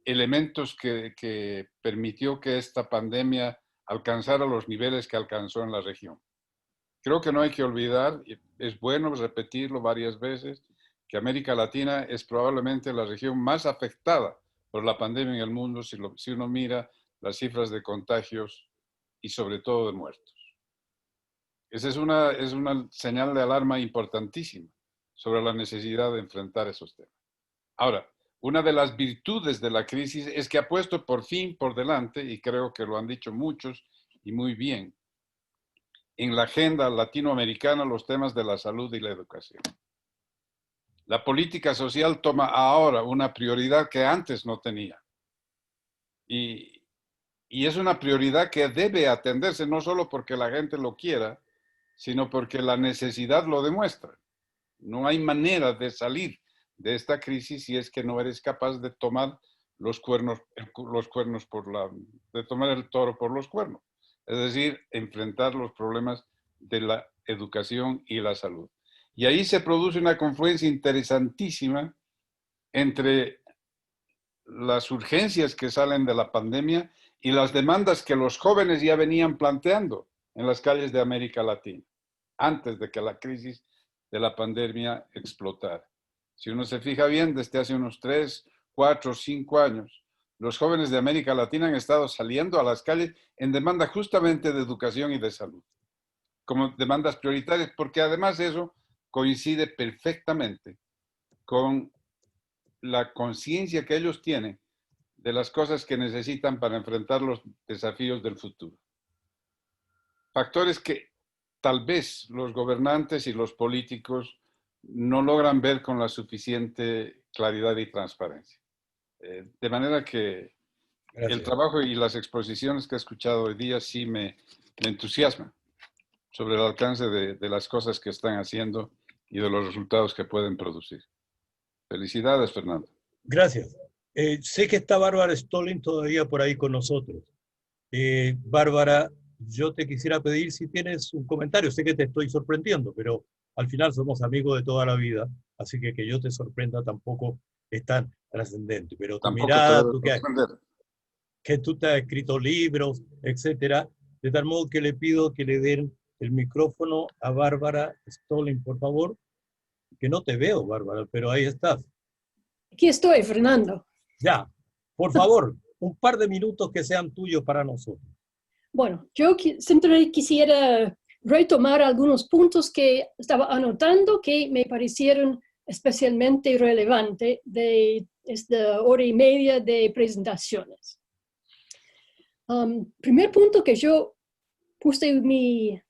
elementos que permitió que esta pandemia alcanzara los niveles que alcanzó en la región. Creo que no hay que olvidar, es bueno repetirlo varias veces, que América Latina es probablemente la región más afectada por la pandemia en el mundo si uno mira las cifras de contagios y sobre todo de muertos. Esa es una señal de alarma importantísima sobre la necesidad de enfrentar esos temas. Ahora, una de las virtudes de la crisis es que ha puesto por fin por delante, y creo que lo han dicho muchos y muy bien, en la agenda latinoamericana los temas de la salud y la educación. La política social toma ahora una prioridad que antes no tenía. Y es una prioridad que debe atenderse no solo porque la gente lo quiera, sino porque la necesidad lo demuestra. No hay manera de salir de esta crisis si es que no eres capaz de tomar de tomar el toro por los cuernos. Es decir, enfrentar los problemas de la educación y la salud. Y ahí se produce una confluencia interesantísima entre las urgencias que salen de la pandemia y las demandas que los jóvenes ya venían planteando en las calles de América Latina, antes de que la crisis de la pandemia explotara. Si uno se fija bien, desde hace unos 3, 4, 5 años, los jóvenes de América Latina han estado saliendo a las calles en demanda justamente de educación y de salud, como demandas prioritarias, porque además eso coincide perfectamente con la conciencia que ellos tienen de las cosas que necesitan para enfrentar los desafíos del futuro. Factores que tal vez los gobernantes y los políticos no logran ver con la suficiente claridad y transparencia. De manera que el trabajo y las exposiciones que he escuchado hoy día sí me entusiasman sobre el alcance de las cosas que están haciendo y de los resultados que pueden producir. Felicidades, Fernando. Gracias. Sé que está Bárbara Stolin todavía por ahí con nosotros. Bárbara, yo te quisiera pedir si tienes un comentario. Sé que te estoy sorprendiendo, pero al final somos amigos de toda la vida, así que yo te sorprenda tampoco es tan trascendente. Pero tu mirada, que tú te has escrito libros, etcétera, de tal modo que le pido que le den el micrófono a Bárbara Stolin, por favor. Que no te veo, Bárbara, pero ahí estás. Aquí estoy, Fernando. Ya, por favor, un par de minutos que sean tuyos para nosotros. Bueno, yo siempre quisiera retomar algunos puntos que estaba anotando que me parecieron especialmente relevantes de esta hora y media de presentaciones. Primer punto que yo puse mi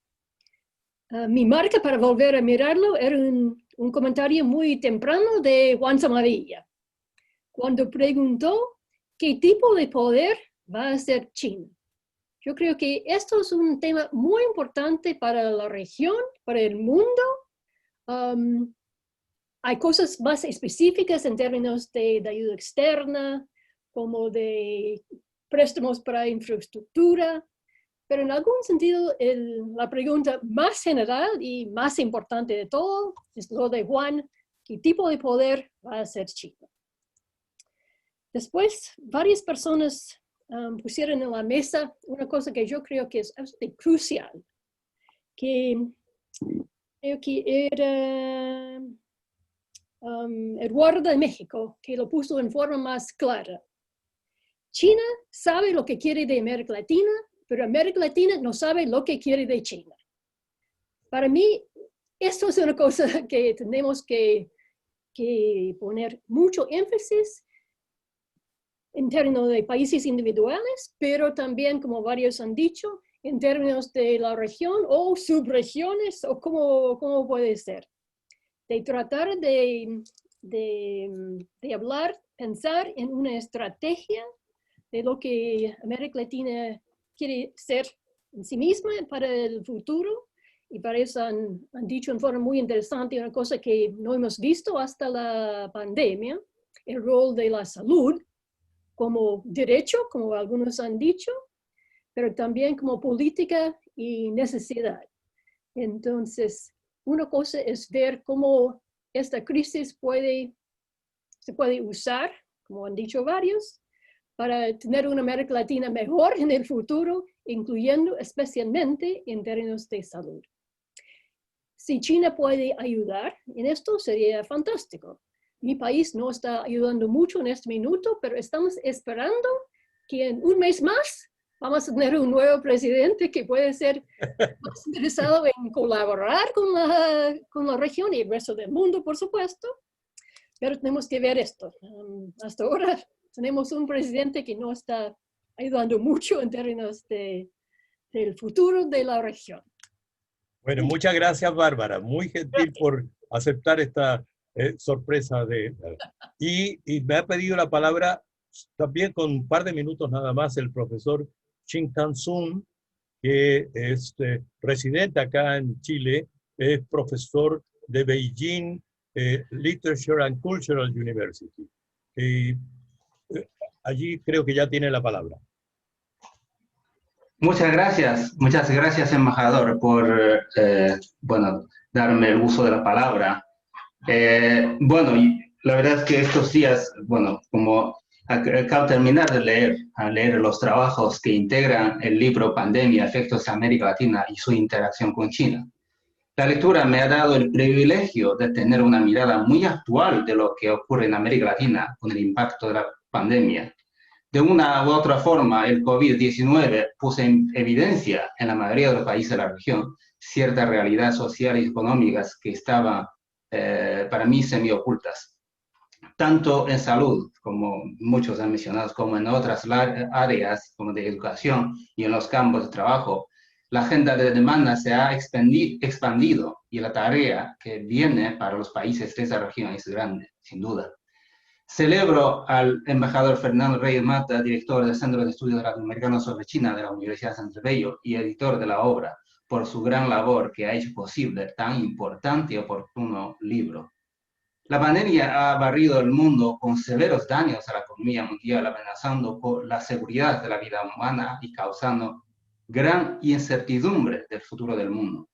marca para volver a mirarlo era un comentario muy temprano de Juan Zamarilla, cuando preguntó qué tipo de poder va a ser China. Yo creo que esto es un tema muy importante para la región, para el mundo. Hay cosas más específicas en términos de ayuda externa, como de préstamos para infraestructura, pero en algún sentido la pregunta más general y más importante de todo es lo de Juan, ¿qué tipo de poder va a ser China? Después, varias personas pusieron en la mesa una cosa que yo creo que es crucial, que creo que era Eduardo de México, que lo puso en forma más clara. China sabe lo que quiere de América Latina, pero América Latina no sabe lo que quiere de China. Para mí, esto es una cosa que tenemos que poner mucho énfasis en términos de países individuales, pero también, como varios han dicho, en términos de la región o subregiones, o cómo puede ser. De tratar de hablar, pensar en una estrategia de lo que América Latina quiere ser en sí misma para el futuro. Y para eso han dicho en forma muy interesante una cosa que no hemos visto hasta la pandemia, el rol de la salud como derecho, como algunos han dicho, pero también como política y necesidad. Entonces, una cosa es ver cómo esta crisis se puede usar, como han dicho varios, para tener una América Latina mejor en el futuro, incluyendo especialmente en términos de salud. Si China puede ayudar en esto, sería fantástico. Mi país no está ayudando mucho en este minuto, pero estamos esperando que en un mes más vamos a tener un nuevo presidente que puede ser más interesado en colaborar con la región y el resto del mundo, por supuesto. Pero tenemos que ver esto. Hasta ahora tenemos un presidente que no está ayudando mucho en términos del futuro de la región. Bueno, muchas gracias, Bárbara. Muy gentil por aceptar esta sorpresa. Y me ha pedido la palabra también con un par de minutos nada más el profesor Chin Tan Sun, que es residente acá en Chile, es profesor de Beijing Literature and Cultural University. Y allí creo que ya tiene la palabra. Muchas gracias, embajador, por darme el uso de la palabra. La verdad es que estos días, como acabo de terminar de leer los trabajos que integran el libro Pandemia, Efectos de América Latina y su interacción con China. La lectura me ha dado el privilegio de tener una mirada muy actual de lo que ocurre en América Latina con el impacto de la pandemia. De una u otra forma, el COVID-19 puso en evidencia en la mayoría de los países de la región ciertas realidades sociales y económicas que estaban, para mí, semi-ocultas. Tanto en salud, como muchos han mencionado, como en otras áreas, como de educación y en los campos de trabajo, la agenda de demanda se ha expandido y la tarea que viene para los países de esa región es grande, sin duda. Celebro al embajador Fernando Reyes Mata, director del Centro de Estudios Latinoamericanos sobre China de la Universidad de Andrés Bello y editor de la obra, por su gran labor que ha hecho posible tan importante y oportuno libro. La pandemia ha barrido el mundo con severos daños a la economía mundial, amenazando con la seguridad de la vida humana y causando gran incertidumbre del futuro del mundo.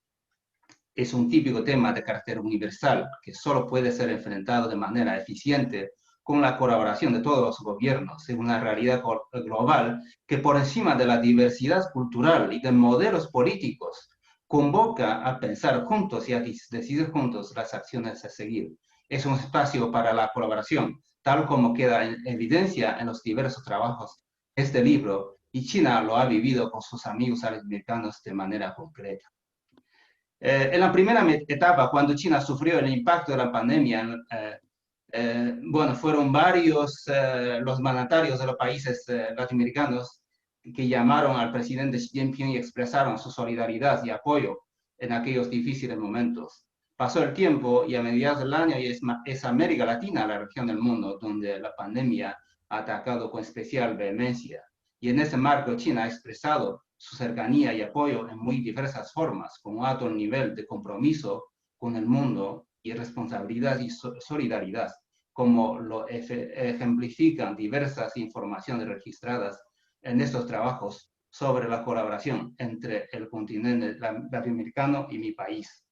Es un típico tema de carácter universal que solo puede ser enfrentado de manera eficiente con la colaboración de todos los gobiernos en una realidad global que por encima de la diversidad cultural y de modelos políticos convoca a pensar juntos y a decidir juntos las acciones a seguir. Es un espacio para la colaboración, tal como queda en evidencia en los diversos trabajos de este libro, y China lo ha vivido con sus amigos latinoamericanos de manera concreta. En la primera etapa, cuando China sufrió el impacto de la pandemia, fueron varios los mandatarios de los países latinoamericanos que llamaron al presidente Xi Jinping y expresaron su solidaridad y apoyo en aquellos difíciles momentos. Pasó el tiempo y a mediados del año es América Latina la región del mundo donde la pandemia ha atacado con especial vehemencia. Y en ese marco China ha expresado su cercanía y apoyo en muy diversas formas, con un alto nivel de compromiso con el mundo y responsabilidad y solidaridad, como lo ejemplifican diversas informaciones registradas en estos trabajos sobre la colaboración entre el continente latinoamericano y mi país.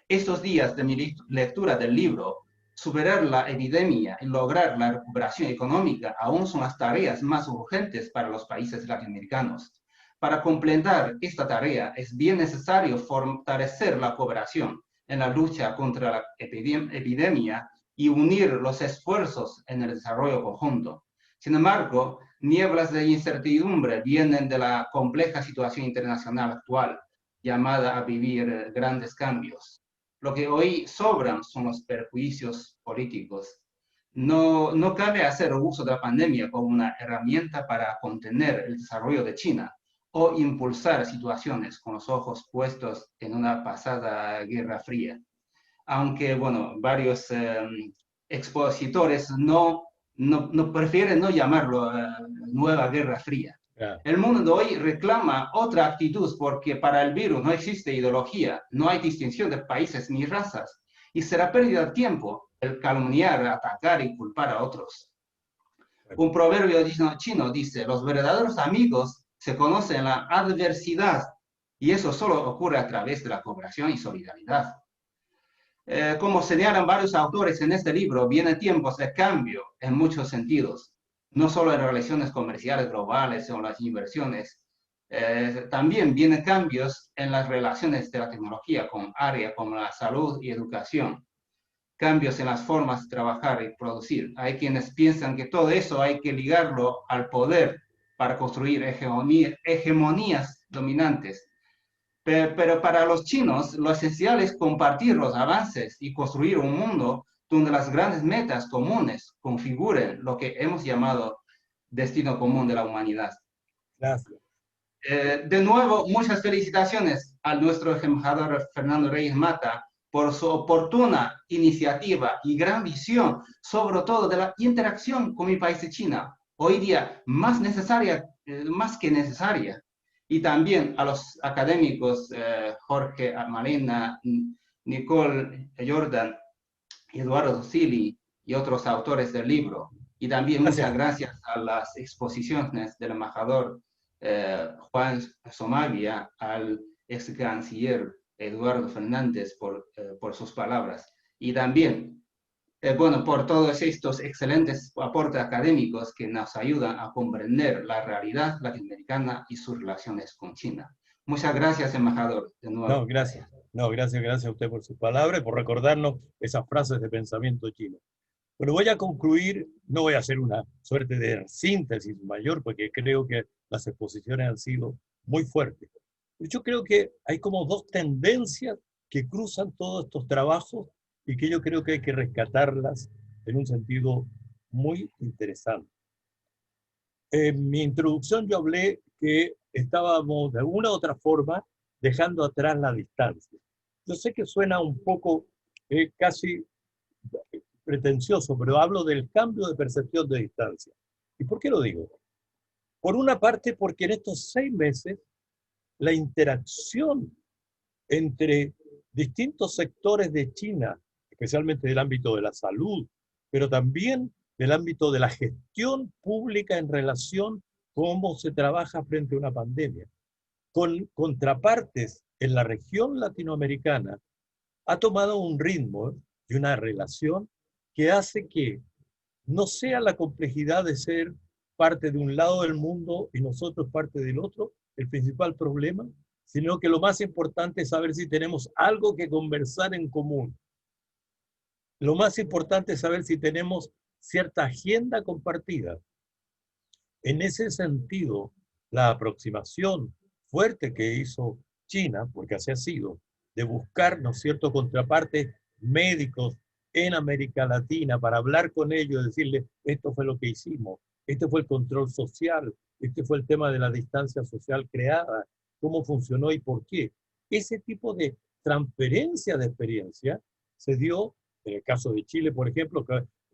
Estos días de mi lectura del libro, superar la epidemia y lograr la recuperación económica aún son las tareas más urgentes para los países latinoamericanos. Para completar esta tarea es bien necesario fortalecer la cooperación en la lucha contra la epidemia y unir los esfuerzos en el desarrollo conjunto. Sin embargo, nieblas de incertidumbre vienen de la compleja situación internacional actual, llamada a vivir grandes cambios. Lo que hoy sobran son los perjuicios políticos. No cabe hacer uso de la pandemia como una herramienta para contener el desarrollo de China o impulsar situaciones con los ojos puestos en una pasada Guerra Fría. Aunque, bueno, varios expositores no prefieren no llamarlo nueva Guerra Fría. El mundo de hoy reclama otra actitud porque para el virus no existe ideología, no hay distinción de países ni razas, y será pérdida de tiempo el calumniar, atacar y culpar a otros. Un proverbio chino dice, los verdaderos amigos se conocen en la adversidad, y eso solo ocurre a través de la cooperación y solidaridad. Como señalan varios autores en este libro, vienen tiempos de cambio en muchos sentidos, no solo en relaciones comerciales globales o las inversiones, también vienen cambios en las relaciones de la tecnología con áreas como la salud y educación, cambios en las formas de trabajar y producir. Hay quienes piensan que todo eso hay que ligarlo al poder para construir hegemonías dominantes. Pero para los chinos, lo esencial es compartir los avances y construir un mundo donde las grandes metas comunes configuren lo que hemos llamado destino común de la humanidad. Gracias. De nuevo, muchas felicitaciones a nuestro embajador Fernando Reyes Mata por su oportuna iniciativa y gran visión, sobre todo de la interacción con mi país de China, hoy día más que necesaria. Y también a los académicos Jorge Malena, Nicole Jordan, Eduardo Sili y otros autores del libro. Y también muchas gracias a las exposiciones del embajador Juan Somavia, al ex canciller Eduardo Fernández por sus palabras. Y también, bueno, por todos estos excelentes aportes académicos que nos ayudan a comprender la realidad latinoamericana y sus relaciones con China. Muchas gracias, embajador. De nuevo. No, gracias. No, gracias a usted por sus palabras y por recordarnos esas frases de pensamiento chino. Bueno, voy a concluir, no voy a hacer una suerte de síntesis mayor, porque creo que las exposiciones han sido muy fuertes. Yo creo que hay como dos tendencias que cruzan todos estos trabajos y que yo creo que hay que rescatarlas en un sentido muy interesante. En mi introducción yo hablé que estábamos de alguna u otra forma dejando atrás la distancia. Yo sé que suena un poco casi pretencioso, pero hablo del cambio de percepción de distancia. ¿Y por qué lo digo? Por una parte, porque en estos 6 meses la interacción entre distintos sectores de China, especialmente del ámbito de la salud, pero también del ámbito de la gestión pública en relación a cómo se trabaja frente a una pandemia, con contrapartes en la región latinoamericana, ha tomado un ritmo y una relación que hace que no sea la complejidad de ser parte de un lado del mundo y nosotros parte del otro el principal problema, sino que lo más importante es saber si tenemos algo que conversar en común. Lo más importante es saber si tenemos cierta agenda compartida. En ese sentido, la aproximación fuerte que hizo China, porque así ha sido, de buscar, ¿no es cierto?, contrapartes médicos en América Latina para hablar con ellos y decirles, esto fue lo que hicimos, este fue el control social, este fue el tema de la distancia social creada, cómo funcionó y por qué. Ese tipo de transferencia de experiencia se dio, en el caso de Chile, por ejemplo,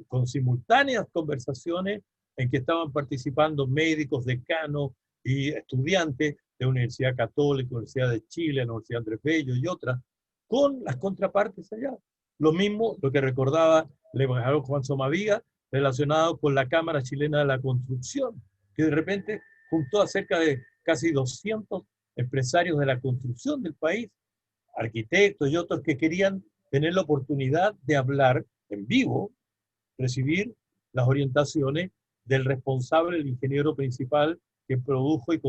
con simultáneas conversaciones en que estaban participando médicos, decanos y estudiantes de Universidad Católica, Universidad de Chile, Universidad Andrés Bello y otras, con las contrapartes allá. Lo mismo, lo que recordaba el embajador Juan Somavia, relacionado con la Cámara Chilena de la Construcción, que de repente juntó a cerca de casi 200 empresarios de la construcción del país, arquitectos y otros que querían tener la oportunidad de hablar en vivo, recibir las orientaciones del responsable, el ingeniero principal que produjo y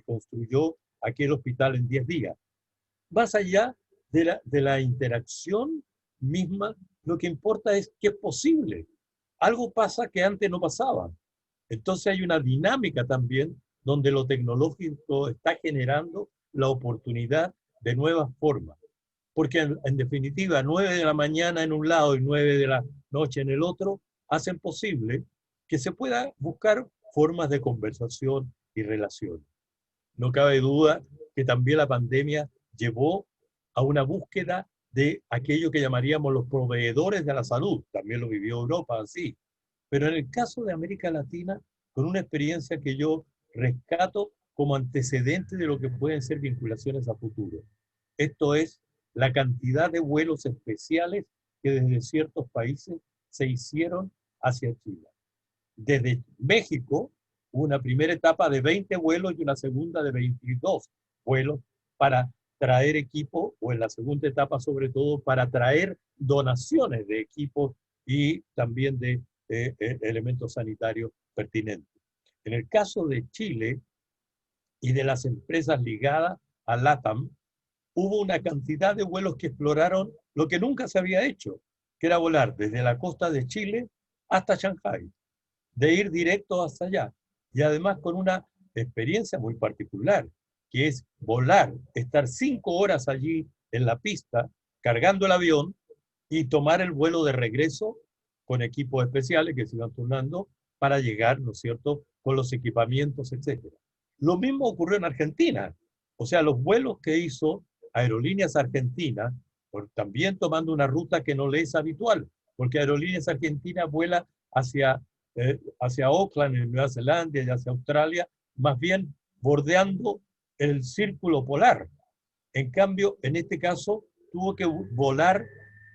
construyó aquel hospital en 10 días. Más allá de la interacción misma, lo que importa es que es posible. Algo pasa que antes no pasaba. Entonces hay una dinámica también donde lo tecnológico está generando la oportunidad de nuevas formas. porque en definitiva 9 de la mañana en un lado y 9 de la noche en el otro hacen posible que se pueda buscar formas de conversación y relación. No cabe duda que también la pandemia llevó a una búsqueda de aquello que llamaríamos los proveedores de la salud. También lo vivió Europa así. Pero en el caso de América Latina, con una experiencia que yo rescato como antecedente de lo que pueden ser vinculaciones a futuro. Esto es la cantidad de vuelos especiales que desde ciertos países se hicieron hacia China. Desde México, una primera etapa de 20 vuelos y una segunda de 22 vuelos para traer equipo, o en la segunda etapa sobre todo para traer donaciones de equipos y también de elementos sanitarios pertinentes. En el caso de Chile y de las empresas ligadas a LATAM, hubo una cantidad de vuelos que exploraron lo que nunca se había hecho, que era volar desde la costa de Chile hasta Shanghái, de ir directo hasta allá, y además con una experiencia muy particular, que es volar, estar 5 horas allí en la pista, cargando el avión, y tomar el vuelo de regreso con equipos especiales que se iban turnando para llegar, ¿no es cierto?, con los equipamientos, etc. Lo mismo ocurrió en Argentina. O sea, los vuelos que hizo Aerolíneas Argentinas, también tomando una ruta que no le es habitual, porque Aerolíneas Argentinas vuela hacia Auckland, en Nueva Zelanda y hacia Australia, más bien bordeando el círculo polar. En cambio, en este caso, tuvo que volar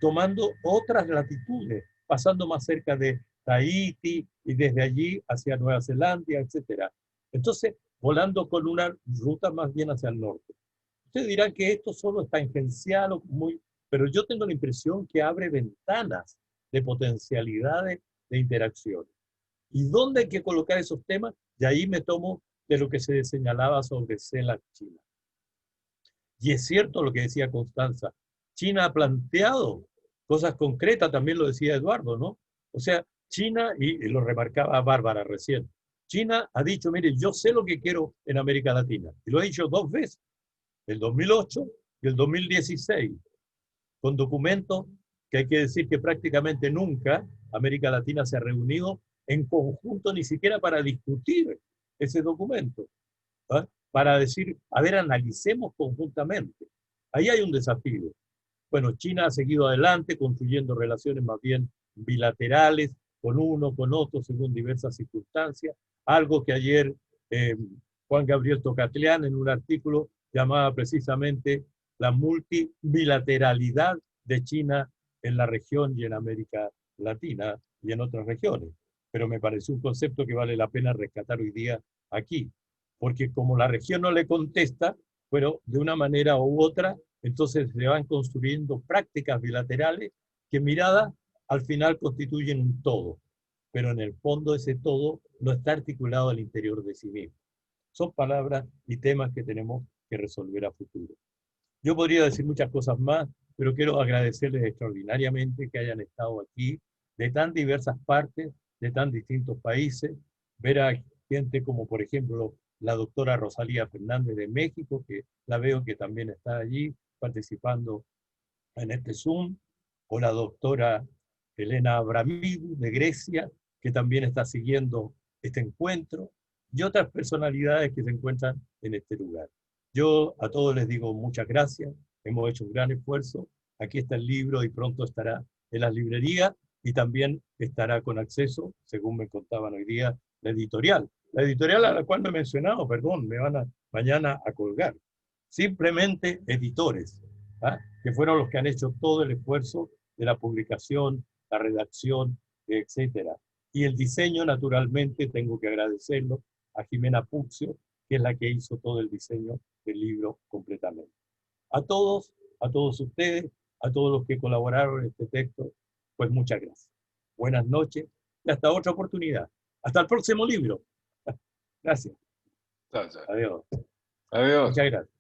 tomando otras latitudes, pasando más cerca de Tahití y desde allí hacia Nueva Zelanda, etc. Entonces, volando con una ruta más bien hacia el norte. Ustedes dirán que esto solo es tangencial, pero yo tengo la impresión que abre ventanas de potencialidades de interacción. ¿Y dónde hay que colocar esos temas? Y ahí me tomo de lo que se señalaba sobre CELAC China. Y es cierto lo que decía Constanza. China ha planteado cosas concretas, también lo decía Eduardo, ¿no? O sea, China, y lo remarcaba Bárbara recién, China ha dicho, mire, yo sé lo que quiero en América Latina. Y lo ha dicho 2 veces, el 2008 y el 2016, con documentos que hay que decir que prácticamente nunca América Latina se ha reunido en conjunto, ni siquiera para discutir ese documento, ¿ah? Para decir, a ver, analicemos conjuntamente. Ahí hay un desafío. Bueno, China ha seguido adelante construyendo relaciones más bien bilaterales, con uno, con otro, según diversas circunstancias, algo que ayer Juan Gabriel Tocatlián en un artículo llamaba precisamente la multibilateralidad de China en la región y en América Latina y en otras regiones. Pero me pareció un concepto que vale la pena rescatar hoy día aquí, porque como la región no le contesta, pero de una manera u otra, entonces se van construyendo prácticas bilaterales que miradas al final constituyen un todo, pero en el fondo ese todo no está articulado al interior de sí mismo. Son palabras y temas que tenemos que resolver a futuro. Yo podría decir muchas cosas más, pero quiero agradecerles extraordinariamente que hayan estado aquí de tan diversas partes, de tan distintos países, ver a gente como por ejemplo la doctora Rosalía Fernández de México, que la veo que también está allí participando en este Zoom, o la doctora Elena Abramidou de Grecia, que también está siguiendo este encuentro, y otras personalidades que se encuentran en este lugar. Yo a todos les digo muchas gracias, hemos hecho un gran esfuerzo, aquí está el libro y pronto estará en las librerías y también estará con acceso, según me contaban hoy día, la editorial a la cual me he mencionado, perdón, me van mañana a colgar. Simplemente editores, ¿ah? Que fueron los que han hecho todo el esfuerzo de la publicación, la redacción, etc. Y el diseño, naturalmente, tengo que agradecerlo a Jimena Puccio, que es la que hizo todo el diseño del libro completamente. A todos ustedes, a todos los que colaboraron en este texto, pues muchas gracias. Buenas noches y hasta otra oportunidad. Hasta el próximo libro. Gracias. Gracias. Adiós. Adiós. Muchas gracias.